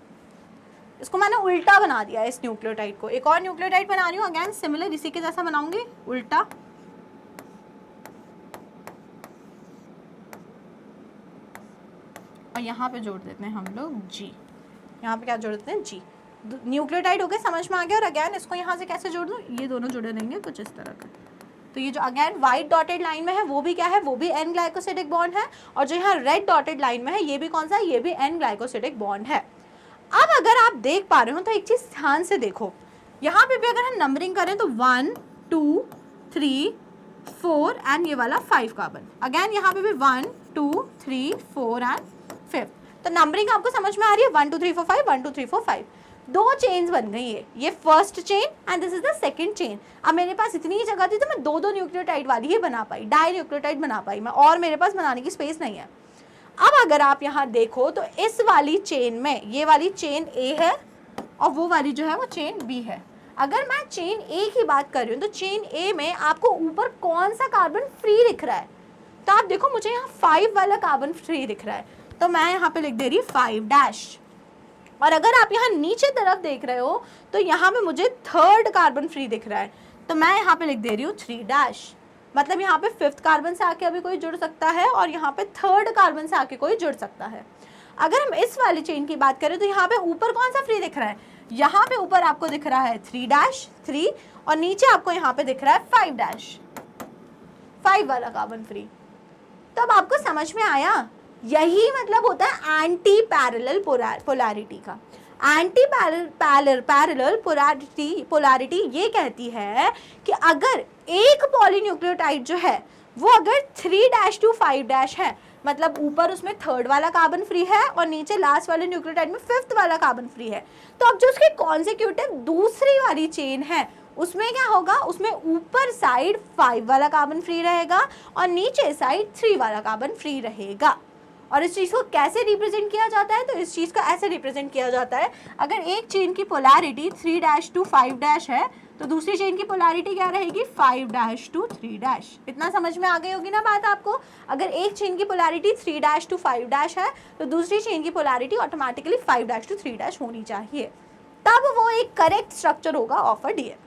इसको मैंने उल्टा बना दिया इस न्यूक्लियोटाइड को। एक और न्यूक्लियोटाइड बना रही हूँ, अगेन सिमिलर इसी के जैसा बनाऊंगी, उल्टा। और यहाँ पे जोड़ देते हैं हम लोग जी। यहाँ पे क्या जोड़ देते हैं? जी। न्यूक्लियोटाइड हो गए, समझ में आ गया। और अगेन इसको यहाँ से कैसे जोड़ दूँ? ये दोनों जुड़े रहेंगे कुछ इस तरह का। तो ये जो अगेन वाइट डॉटेड लाइन में है वो भी क्या है? वो भी एन ग्लाइकोसिडिक बॉन्ड है। और जो यहाँ रेड डॉटेड लाइन में है ये भी कौन सा है? ये भी एन ग्लाइकोसिडिक बॉन्ड है। अब अगर आप देख पा रहे हो तो एक चीज़ ध्यान से देखो, यहाँ पे भी अगर हम नंबरिंग करें तो 1 2 3 4 एंड ये वाला 5 कार्बन। अगेन यहाँ पे भी 1 2 3 4 एंड 5। तो नंबरिंग आपको समझ में आ रही है? 1 2 3 4 5 1 2 3 4 5। दो चेन्स बन गई है, ये first chain and this is the second chain. अब मेरे पास इतनी ही जगह थी तो मैं दो न्यूक्लियोटाइड वाली ही बना पाई, डाई न्यूक्लियोटाइड बना पाई मैं, और मेरे पास बनाने की स्पेस नहीं है। अब अगर आप यहाँ देखो तो इस वाली चेन में, ये वाली चेन ए है और वो वाली जो है वो चेन बी है। अगर मैं चेन ए की बात कर रही हूँ तो चेन ए में आपको ऊपर कौन सा कार्बन फ्री दिख रहा है? तो आप देखो मुझे यहाँ 5 वाला कार्बन फ्री दिख रहा है, तो मैं यहाँ पे लिख दे रही हूँ 5 डैश। और अगर आप यहाँ नीचे तरफ देख रहे हो तो यहाँ पे मुझे 3rd कार्बन फ्री दिख रहा है, तो मैं यहाँ पे लिख दे रही हूँ 3 डैश। मतलब यहाँ पे 5th कार्बन से आके अभी कोई जुड़ सकता है और यहाँ पे 3rd कार्बन से आके कोई जुड़ सकता है। अगर हम इस वाली चेन की बात करें तो यहाँ पे ऊपर कौन सा फ्री दिख रहा है? यहाँ पे ऊपर आपको दिख रहा है 3 डैश 3 और नीचे आपको यहाँ पे दिख रहा है 5 डैश, 5 वाला कार्बन फ्री। तो अब आपको समझ में आया, यही मतलब होता है एंटी पैरेलल पोलैरिटी का। एंटी पैरेलल पोलैरिटी ये कहती है कि अगर एक पॉलीन्यूक्लियोटाइड जो है वो अगर 3 डैश टू 5 डैश है, मतलब ऊपर उसमें 3rd वाला कार्बन फ्री है और नीचे लास्ट वाले न्यूक्लियोटाइड में 5th वाला कार्बन फ्री है, तो अब जो उसके कॉन्सेक्यूटिव दूसरी वाली चेन है उसमें क्या होगा? उसमें ऊपर साइड 5 वाला कार्बन फ्री रहेगा और नीचे साइड 3 वाला कार्बन फ्री रहेगा। और इस चीज़ को कैसे रिप्रेजेंट किया जाता है? तो इस चीज़ को ऐसे रिप्रेजेंट किया जाता है, अगर एक चेन की पोलैरिटी 3 डैश टू 5 डैश है तो दूसरी चेन की पोलैरिटी क्या रहेगी? 5 डैश टू 3 डैश। इतना समझ में आ गई होगी ना बात आपको? अगर एक चेन की पोलैरिटी 3 डैश टू 5 डैश है तो दूसरी चेन की polarity automatically 5 dash to 3 dash होनी चाहिए, तब वो एक करेक्ट स्ट्रक्चर होगा ऑफ अ डीएनए।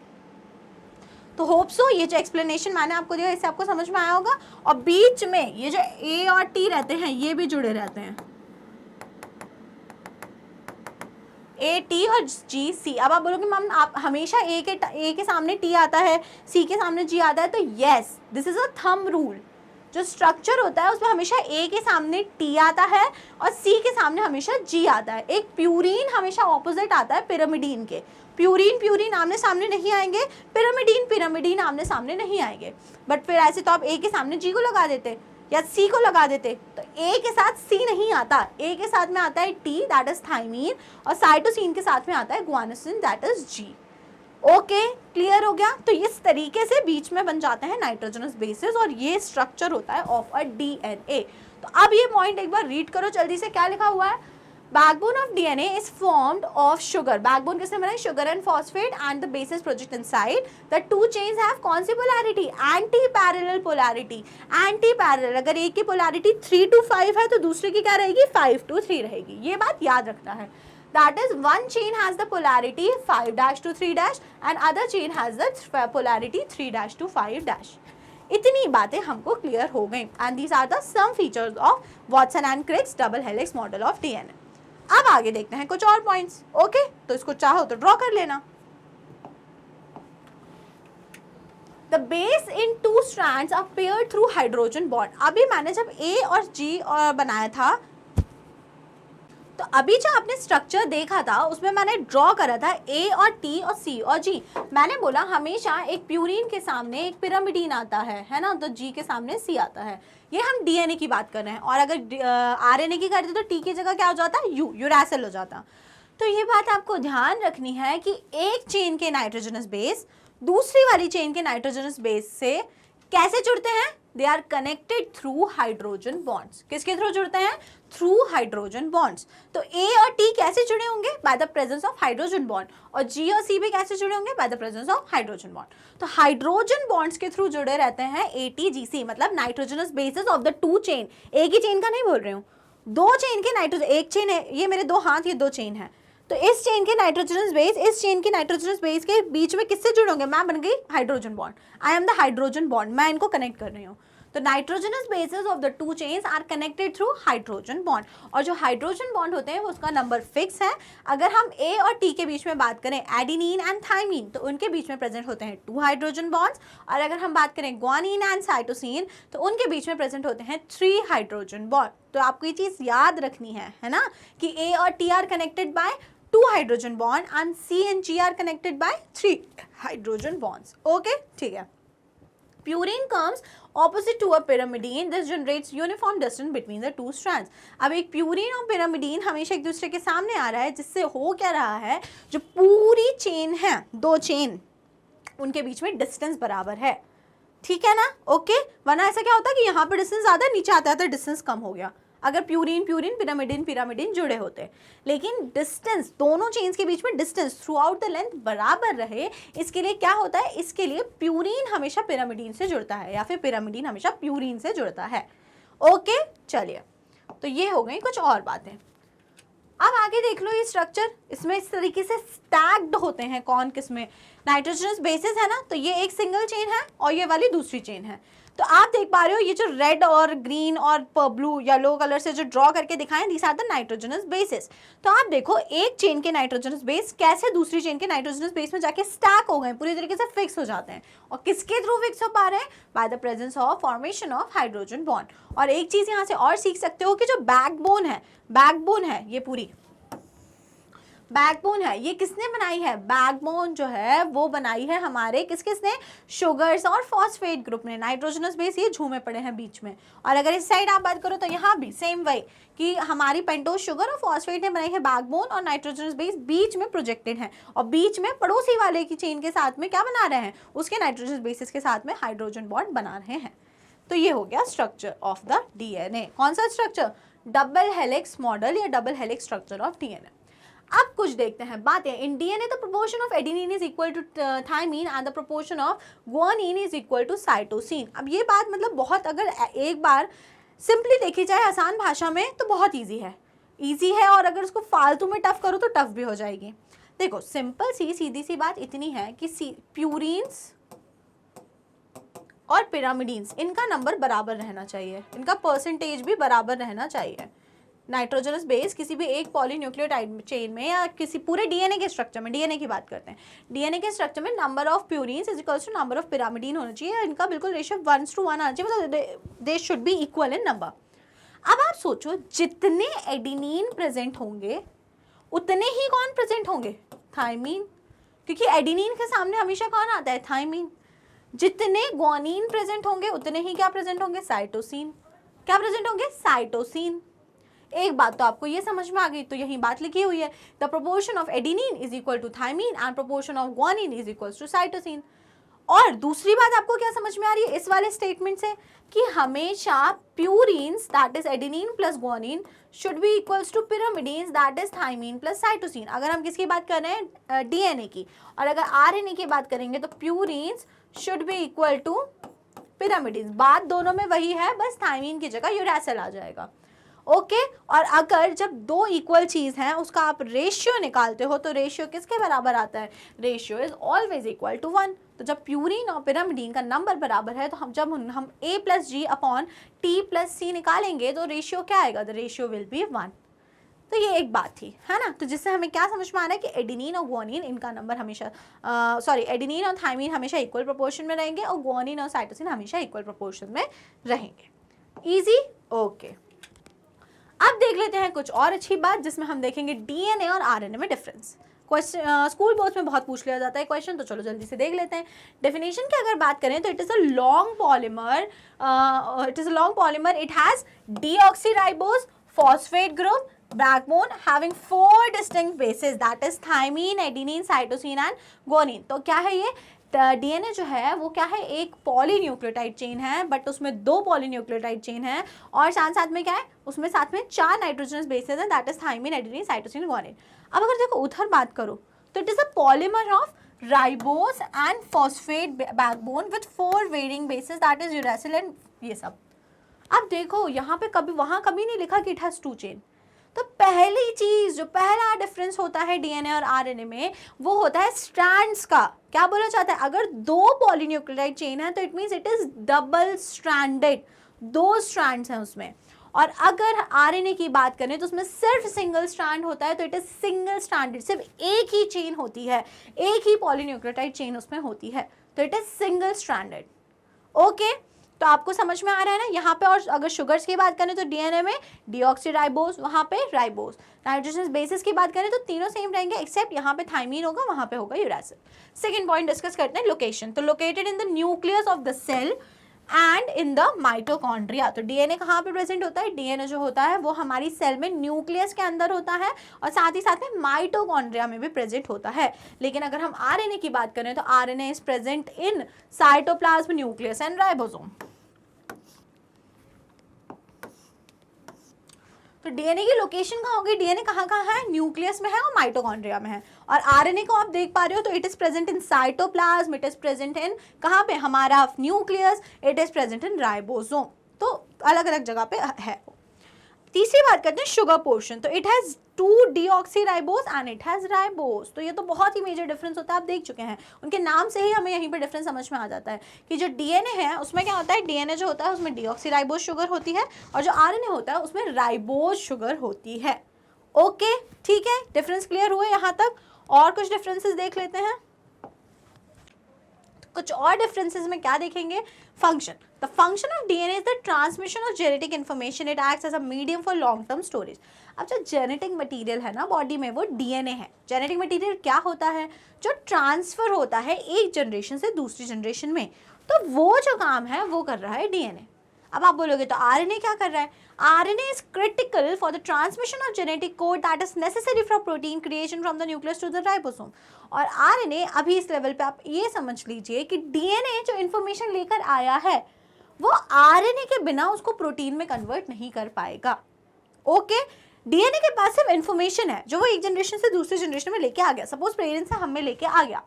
तो होप सो ये जो एक्सप्लेनेशन मैंने आपको दिया इससे आपको समझ में आया होगा। और बीच में ये जो ए और टी रहते हैं ये भी जुड़े रहते हैं, ए टी और जी सी। अब आप बोलोगे मैम आप हमेशा ए के सामने टी आता है, सी के सामने जी आता है, तो yes this is a thumb rule. जो स्ट्रक्चर होता है उसमें हमेशा ए के सामने टी आता है और सी के सामने हमेशा जी आता है। एक प्यूरीन हमेशा ऑपोजिट आता है पिरामिडीन के। प्यूरीन आमने सामने नहीं आएंगे, पिरामिडीन आमने सामने नहीं आएंगे। बट फिर ऐसे तो आप ए के सामने जी को लगा देते या सी को लगा देते, तो ए के साथ सी नहीं आता, ए के साथ में आता है टी दैट इज थाइमीन और साइटोसिन के साथ में आता है guanosine that is G. Okay clear हो गया? तो इस तरीके से बीच में बन जाते हैं नाइट्रोजनस बेसेस और ये स्ट्रक्चर होता है ऑफ अ डीएनए। तो अब ये पॉइंट एक बार रीड करो जल्दी से, क्या लिखा हुआ है? Backbone of DNA is formed of sugar. Backbone किसने बनाई? Sugar and phosphate and the bases project inside. The two chains have कौन सी polarity? Anti parallel polarity. Anti parallel, अगर एक की पोलैरिटी 3 to 5 है तो दूसरे की क्या रहेगी? 5 to 3 रहेगी। ये बात याद रखना है। That is, one chain has the polarity 5 dash to 3 dash and other chain has the polarity 3 dash to 5 dash. इतनी बातें हमको क्लियर हो गई and these are the some features of Watson and Crick's double helix model of DNA. अब आगे देखते हैं कुछ और पॉइंट्स। ओके तो इसको चाहो तो ड्रॉ कर लेना। The base in two strands are paired through hydrogen bond. अभी मैंने जब A और G बनाया था तो अभी जो आपने स्ट्रक्चर देखा था उसमें मैंने ड्रॉ करा था ए और टी और सी और जी। मैंने बोला हमेशा एक प्यूरीन के सामने एक पिरामिडीन आता है ना, तो जी के सामने सी आता है। ये हम डीएनए की बात कर रहे हैं। और अगर आरएनए की करते तो टी की जगह क्या हो जाता? यूरैसिल हो जाता। तो ये बात आपको ध्यान रखनी है कि एक चेन के नाइट्रोजनस बेस दूसरी वाली चेन के नाइट्रोजनस बेस से कैसे जुड़ते हैं? They are connected through hydrogen bonds. किसके थ्रू जुड़ते हैं? Through hydrogen bonds. तो ए और टी कैसे जुड़े होंगे? By the presence of hydrogen bond. और जी और सी भी कैसे जुड़े होंगे? By the presence of hydrogen bond. तो हाइड्रोजन बॉन्ड्स के थ्रू जुड़े रहते हैं ATGC, मतलब nitrogenous bases of the two chain. एक ही चेन का नहीं बोल रही हूँ, दो चेन के नाइट्रोजन, एक चेन है, ये मेरे दो हाथ, ये दो चेन है, तो इस चेन के नाइट्रोजनस बेस इस चेन के नाइट्रोजनस बेस के बीच में किससे जुड़ोगे? मैं बन गई hydrogen bond. I am the hydrogen bond, मैं इनको कनेक्ट कर रही हूँ। तो nitrogenous bases of the two chains are connected through hydrogen bond. और जो हाइड्रोजन बॉन्ड होते हैं वो उसका नंबर फिक्स है। अगर हम ए और टी के बीच में बात करें, एडिनिन एंड थाइमीन, तो उनके बीच में प्रेजेंट होते हैं 2 हाइड्रोजन बॉन्ड्स। और अगर हम बात करें ग्वानिन एंड साइटोसिन, तो उनके बीच में प्रेजेंट होते हैं 3 हाइड्रोजन बॉन्ड। तो आपको ये चीज याद रखनी है ना, कि ए और T R connected by 2 hydrogen bond and C and G are connected by 3 hydrogen bonds. Okay, ठीक है। Purine comes opposite to a pyrimidine. This generates uniform distance between the two strands. अब एक प्यूरिन और pyrimidine हमेशा एक दूसरे के सामने आ रहा है, जिससे हो क्या रहा है, जो पूरी चेन है, दो चेन, उनके बीच में डिस्टेंस बराबर है। ठीक है ना? ओके, वरना ऐसा क्या होता है कि यहाँ पे डिस्टेंस ज़्यादा, नीचे आते आते डिस्टेंस कम हो गया। अगर प्यूरिन प्यूरिन, पिरामिडिन पिरामिडिन जुड़े होते। लेकिन डिस्टेंस दोनों चेन्स के बीच में distance through out the length बराबर रहे, इसके लिए क्या होता है, इसके लिए प्यूरिन हमेशा पिरामिडिन से जुड़ता है या फिर पिरामिडिन हमेशा प्यूरिन से जुड़ता है। ओके, चलिए, तो ये हो गई कुछ और बातें। अब आगे देख लो ये स्ट्रक्चर, इसमें इस तरीके से स्टैक्ड होते हैं। कौन किसमें, नाइट्रोजनस बेसिस है ना, तो ये एक सिंगल चेन है और ये वाली दूसरी चेन है। तो आप देख पा रहे हो ये जो रेड और ग्रीन और ब्लू येलो कलर से जो ड्रॉ करके दिखाएं, these are the nitrogenous bases. तो आप देखो एक चेन के नाइट्रोजनस बेस कैसे दूसरी चेन के नाइट्रोजनस बेस में जाके स्टैक हो गए, पूरी तरीके से फिक्स हो जाते हैं। और किसके थ्रू फिक्स हो पा रहे हैं, bye the presence of formation of hydrogen bond. और एक चीज यहाँ से और सीख सकते हो कि जो बैकबोन है ये पूरी बैकबोन है, ये किसने बनाई है, बैकबोन जो है वो बनाई है हमारे किसने, शुगर्स और फॉस्फेट ग्रुप ने। नाइट्रोजनस बेस ये झूमे पड़े हैं बीच में। और अगर इस साइड आप बात करो तो यहाँ भी सेम वही कि हमारी पेंटोज शुगर और फॉस्फेट ने बनाई है बैकबोन, और नाइट्रोजनस बेस बीच में प्रोजेक्टेड है और बीच में पड़ोसी वाले की चेन के साथ में क्या बना रहे हैं, उसके नाइट्रोजनस बेसिस के साथ में हाइड्रोजन बॉन्ड बना रहे हैं। तो ये हो गया स्ट्रक्चर ऑफ द डीएनए। कौन सा स्ट्रक्चर, डबल हेलिक्स मॉडल या double helix structure of DNA. अब कुछ देखते हैं बातें। In DNA the proportion of adenine is equal to thymine and the proportion of guanine is equal to cytosine. अब ये बात मतलब बहुत, अगर एक बार सिंपली देखी जाए आसान भाषा में तो बहुत इजी है और अगर उसको फालतू में टफ करो तो टफ भी हो जाएगी। देखो सिंपल सी सीधी सी बात इतनी है कि प्यूरिन्स और पिरामिडीन्स इनका नंबर बराबर रहना चाहिए, इनका परसेंटेज भी बराबर रहना चाहिए। नाइट्रोजनस बेस किसी भी एक पॉलीन्यूक्लियोटाइड चेन में या किसी पूरे डीएनए के स्ट्रक्चर में, डीएनए की बात करते हैं, डीएनए के स्ट्रक्चर में number of purines is equals to number of pyrimidine होना चाहिए। इनका बिल्कुल रेशियो 1:1 आना चाहिए, मतलब they should be equal in number. अब आप सोचो जितने एडेनिन प्रेजेंट होंगे उतने ही कौन प्रेजेंट होंगे, थाइमीन, क्योंकि एडेनिन के सामने हमेशा कौन आता है, थाइमीन। जितने गुआनिन प्रेजेंट होंगे उतने ही क्या प्रेजेंट होंगे, साइटोसिन। क्या प्रेजेंट होंगे, साइटोसिन। एक बात तो आपको ये समझ में आ गई, तो यही बात लिखी हुई है, the proportion of adenine is equal to thymine and proportion of guanine is equal to cytosine. और दूसरी बात आपको क्या समझ में आ रही है इस वाले स्टेटमेंट से, कि हमेशा purines that is adenine plus guanine should be equals to pyrimidines that is thymine plus cytosine. अगर हम किसकी बात कर रहे हैं, डीएनए की, और अगर आरएनए की बात करेंगे तो purines should be equal to pyrimidines. बात दोनों में वही है, बस थाइमीन की जगह यूरेसिल आ जाएगा। ओके और अगर जब दो इक्वल चीज़ हैं उसका आप रेशियो निकालते हो तो रेशियो किसके बराबर आता है, ratio is always equal to 1। तो जब प्यूरिन और पिरामिडीन का नंबर बराबर है तो हम A plus G upon T plus C निकालेंगे तो रेशियो क्या आएगा, द रेशियो विल बी 1। तो ये एक बात थी, है ना। तो जिससे हमें क्या समझ में आ रहा है कि एडेनिन और गुआनिन इनका नंबर हमेशा एडेनिन और थाइमीन हमेशा इक्वल प्रोपोर्शन में रहेंगे और गुआनिन और साइटोसिन हमेशा इक्वल प्रोपोर्शन में रहेंगे। Easy, okay. अब देख लेते हैं कुछ और अच्छी बात जिसमें हम देखेंगे डीएनए और आरएनए में डिफरेंस। क्वेश्चन स्कूल बोर्ड्स में बहुत पूछ लिया जाता है क्वेश्चन, तो चलो जल्दी से देख लेते हैं। डेफिनेशन की अगर बात करें तो it is a long polymer, it has deoxyribose phosphate group backbone having 4 distinct bases that is thymine, adenine, cytosine and guanine। तो क्या है ये डीएनए जो है वो क्या है, एक पॉलीन्यूक्लियोटाइड चेन है, बट उसमें 2 पॉलीन्यूक्लियोटाइड चेन है और साथ में क्या है, उसमें साथ में 4 नाइट्रोजनस बेसेस हैं that is thymine, adenine, cytosine, guanine. अब अगर देखो उधर बात करो तो it is a polymer of ribose and phosphate backbone with 4 varying bases that is uracil and ये सब। अब देखो यहाँ पे कभी नहीं लिखा कि इट हैज 2 चेन। तो पहली चीज जो पहला डिफरेंस होता है डीएनए और आरएनए में वो होता है स्ट्रैंड्स का। क्या बोला जाता है, अगर 2 पॉलीन्यूक्लियोटाइड चेन है तो it means it is double stranded, 2 strands हैं उसमें। और अगर आरएनए की बात करें तो उसमें सिर्फ सिंगल स्ट्रैंड होता है, तो इट इज सिंगल स्ट्रैंडेड, सिर्फ एक ही चेन होती है, एक ही पॉलीन्यूक्लियोटाइड चेन उसमें होती है, तो it is single stranded. Okay, तो आपको समझ में आ रहा है ना यहाँ पे। और अगर शुगर्स की बात करें तो डीएनए में डीऑक्सीराइबोस, वहाँ पे राइबोस। नाइट्रोजन बेसिस की बात करें तो तीनों सेम रहेंगे एक्सेप्ट यहाँ पे थाइमीन होगा, वहाँ पे होगा यूरेसिल। सेकंड पॉइंट डिस्कस करते हैं, लोकेशन। तो located in the nucleus of the cell and in the mitochondria. तो डीएनए कहाँ पे प्रेजेंट होता है, डीएनए जो होता है वो हमारी सेल में न्यूक्लियस के अंदर होता है और साथ ही साथ में माइटोकॉन्ड्रिया में भी प्रेजेंट होता है। लेकिन अगर हम आरएनए की बात करें तो RNA is present in cytoplasm, nucleus and ribosome. तो डीएनए की लोकेशन कहाँ होगी, डीएनए कहाँ कहाँ है, न्यूक्लियस में है और माइटोकॉन्ड्रिया में है। और आरएनए को आप देख पा रहे हो तो it is present in cytoplasm, it is present in कहाँ पे, हमारा nucleus, it is present in ribosome. तो अलग अलग जगह पे है। तीसरी बात करते हैं शुगर पोर्शन, तो it has 2 deoxyribose and it has ribose. तो ये तो बहुत ही मेजर डिफरेंस होता है, आप देख चुके हैं, उनके नाम से ही हमें यहीं पर डिफरेंस समझ में आ जाता है कि जो डीएनए है उसमें क्या होता है, डीएनए जो होता है उसमें डीऑक्सीराइबोस शुगर होती है और जो आरएनए होता है उसमें राइबोस शुगर होती है। ओके ठीक है, डिफरेंस क्लियर हुए यहाँ तक। और कुछ डिफरेंसेस देख लेते हैं। कुछ और डिफरेंसेस में क्या देखेंगे, function. The function of DNA is the transmission of genetic information, it acts as a medium for long term storage. अब जो जेनेटिक मटेरियल है ना बॉडी में वो डीएनए है। जेनेटिक मटेरियल क्या होता है, जो ट्रांसफर होता है एक जनरेशन से दूसरी जनरेशन में, तो वो जो काम है वो कर रहा है डीएनए। अब आप बोलोगे तो आरएनए क्या कर रहा है, RNA is critical for the transmission of genetic code that is necessary for protein creation from the nucleus to the ribosome. और आरएनए अभी इस लेवल पे आप ये समझ लीजिए कि डीएनए जो इन्फॉर्मेशन लेकर आया है वो आरएनए के बिना उसको प्रोटीन में कन्वर्ट नहीं कर पाएगा। ओके, डीएनए के पास सिर्फ इन्फॉर्मेशन है जो वो एक जनरेशन से दूसरी जनरेशन में लेके आ गया, सपोज पेरेंट्स से हमें लेके आ गया,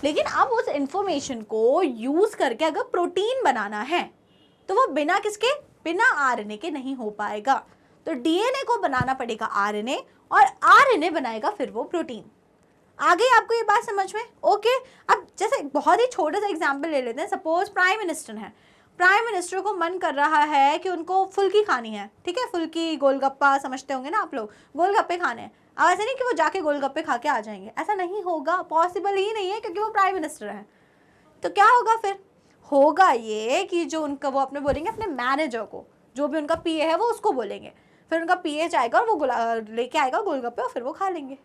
लेकिन अब उस इन्फॉर्मेशन को यूज करके अगर प्रोटीन बनाना है तो वो बिना किसके, बिना आरएनए के नहीं हो पाएगा। तो डीएनए को बनाना पड़ेगा आरएनए और आरएनए बनाएगा फिर वो प्रोटीन। आगे आपको ये बात समझ में, ओके। अब जैसे बहुत ही छोटा सा एग्जांपल ले लेते हैं, सपोज प्राइम मिनिस्टर है, प्राइम मिनिस्टर को मन कर रहा है कि उनको फुल्की खानी है, ठीक है, फुल्की गोलगप्पा समझते होंगे ना आप लोग, गोलगप्पे खाने हैं। अब ऐसे नहीं कि वो जाके गोलगप्पे खा के आ जाएंगे, ऐसा नहीं होगा, पॉसिबल ही नहीं है क्योंकि वो प्राइम मिनिस्टर है। तो क्या होगा फिर, होगा ये कि जो उनका वो अपने बोलेंगे अपने मैनेजर को, जो भी उनका पीए है वो उसको बोलेंगे, फिर उनका पीए जाएगा और वो लेके आएगा गोलगप्पे और फिर वो खा लेंगे।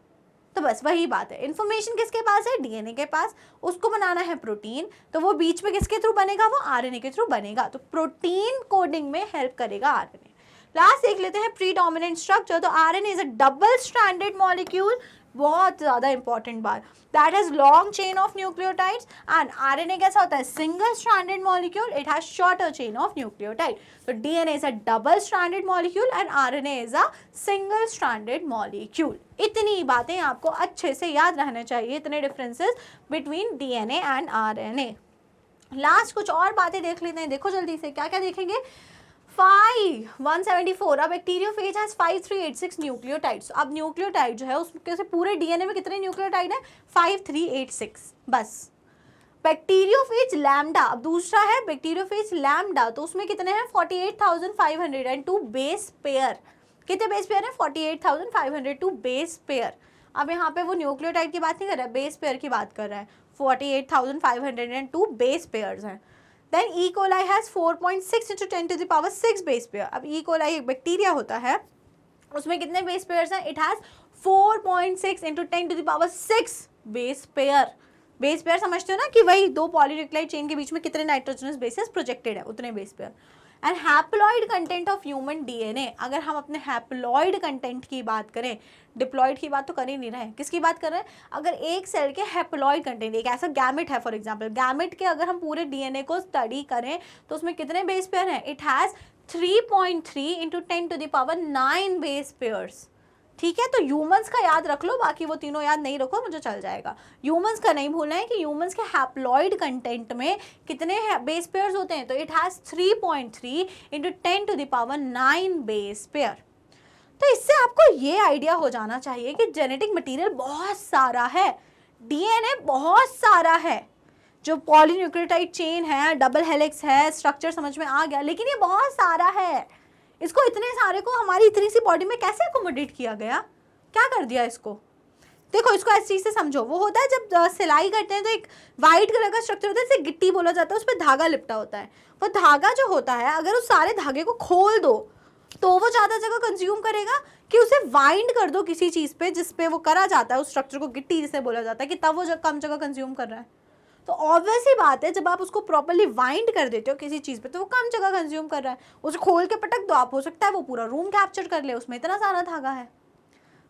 तो बस वही बात है, इन्फॉर्मेशन किसके पास है, डीएनए के पास, उसको बनाना है प्रोटीन, तो वो बीच में किसके थ्रू बनेगा, वो आरएनए के थ्रू बनेगा। तो प्रोटीन कोडिंग में हेल्प करेगा आरएनए। लास्ट देख लेते हैं प्रीडोमिनेंट स्ट्रक्चर। तो RNA is a double stranded molecule, बहुत ज्यादा इंपॉर्टेंट बात, that has long chain of nucleotides, and RNA कैसा होता है, single stranded molecule, it has shorter chain of nucleotide. तो DNA is a double stranded molecule and RNA is a single stranded molecule. इतनी बातें आपको अच्छे से याद रहने चाहिए, इतने differences between DNA and RNA. Last कुछ और बातें देख लेते हैं, देखो जल्दी से क्या क्या देखेंगे। 174, अब बैक्टीरियोफेज हैज 5386 न्यूक्लियोटाइड्स। अब न्यूक्लियोटाइड जो है उसके से पूरे डीएनए में कितने न्यूक्लियोटाइड है, 5386 बस। बैक्टीरियोफेज लैम्डा, अब दूसरा है बैक्टीरियोफेज लैम्डा, तो उसमें कितने हैं, 48,502 बेस पेयर। कितने बेस पेयर है, 48,502 बेस पेयर। अब यहाँ पे वो न्यूक्लियोटाइड की बात नहीं कर रहा है, बेस पेयर की बात कर रहा है, 48,502 बेस पेयर्स हैं। Then E. coli has 4.6 into 10 to the power 6 base pair. अब E. coli एक बैक्टीरिया होता है, उसमें कितने बेस पेयर्स हैं, it has 4.6 into 10 to the power 6 base pair. Base pair समझते हो ना कि वही दो पॉलीन्यूक्लियोटाइड चेन के बीच में कितने नाइट्रोजनस बेसेस प्रोजेक्टेड है, उतने base pair. And haploid content of human DNA, अगर हम अपने हैप्लॉइड कंटेंट की बात करें, डिप्लॉइड की बात तो कर ही नहीं रहे हैं, किसकी बात कर रहे हैं, अगर एक सेल के हैप्लॉइड कंटेंट, एक ऐसा गैमेट है फॉर एग्जांपल, गैमेट के अगर हम पूरे डीएनए को स्टडी करें तो उसमें कितने बेस पेयर हैं, it has 3.3 into 10 to the power 9 base pairs. ठीक है, तो ह्यूमंस का याद रख लो, बाकी वो तीनों याद नहीं रखो, मुझे चल जाएगा। ह्यूमंस का नहीं भूलना है कि ह्यूमंस के हैप्लॉइड कंटेंट में कितने बेस पेयर्स होते हैं, तो it has 3.3 into 10 to the power 9 base pair. तो इससे आपको ये आइडिया हो जाना चाहिए कि जेनेटिक मटेरियल बहुत सारा है, डीएनए बहुत सारा है, जो पॉलीन्यूक्लियोटाइड चेन है, डबल हेलिक्स है, स्ट्रक्चर समझ में आ गया, लेकिन ये बहुत सारा है। इसको इतने सारे को हमारी इतनी सी बॉडी में कैसे अकोमोडेट किया गया, क्या कर दिया इसको। देखो इसको इस चीज़ से समझो, वो होता है जब सिलाई करते हैं तो एक वाइट कलर का स्ट्रक्चर होता है, इसे गिट्टी बोला जाता है, उस पर धागा लिपटा होता है। वो धागा जो होता है अगर उस सारे धागे को खोल दो तो वो ज़्यादा जगह कंज्यूम करेगा कि उसे वाइंड कर दो किसी चीज़ पे जिसपे वो करा जाता है, उस स्ट्रक्चर को गिट्टी जिसे बोला जाता है, कि तब वो कम जगह कंज्यूम कर रहा है। तो ऑब्वियस ही बात है, जब आप उसको प्रॉपर्ली वाइंड कर देते हो किसी चीज़ पे तो वो कम जगह कंज्यूम कर रहा है। उसे खोल के पटक दो आप, हो सकता है वो पूरा रूम कैप्चर कर ले, उसमें इतना सारा धागा है।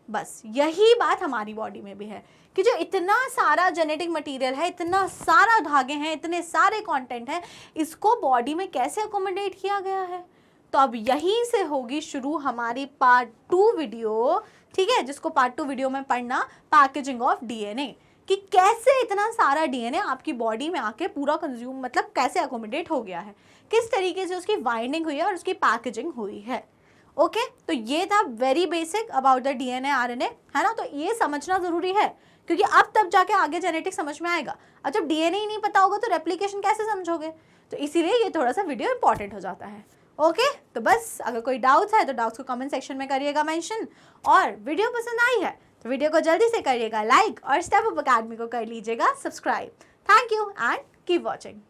बस यही बात हमारी बॉडी में भी है कि जो इतना सारा जेनेटिक मटेरियल है, इतना सारा धागे हैं, इतने सारे कंटेंट हैं, इसको बॉडी में कैसे अकोमोडेट किया गया है, तो अब यहीं से होगी शुरू हमारी पार्ट 2 वीडियो, ठीक है, जिसको पार्ट 2 वीडियो में पढ़ना पैकेजिंग ऑफ डीएनए, कि कैसे इतना सारा डीएनए आपकी बॉडी में आके पूरा कंज्यूम, मतलब कैसे अकोमोडेट हो गया है, किस तरीके से उसकी बाइंडिंग हुई है और उसकी पैकेजिंग हुई है। ओके, तो ये था very basic about the DNA RNA, है ना। तो ये समझना जरूरी है, क्योंकि अब तब जाके आगे जेनेटिक्स समझ में आएगा। अब जब डीएनए ही नहीं पता होगा तो रेप्लिकेशन कैसे समझोगे, तो इसीलिए ये थोड़ा सा वीडियो इंपॉर्टेंट हो जाता है। ओके, तो बस अगर कोई डाउट्स है तो डाउट्स को कमेंट सेक्शन में करिएगा मेंशन, और वीडियो पसंद आई है तो वीडियो को जल्दी से करिएगा लाइक, और स्टेप अप अकेडमी को कर लीजिएगा subscribe. Thank you and keep watching.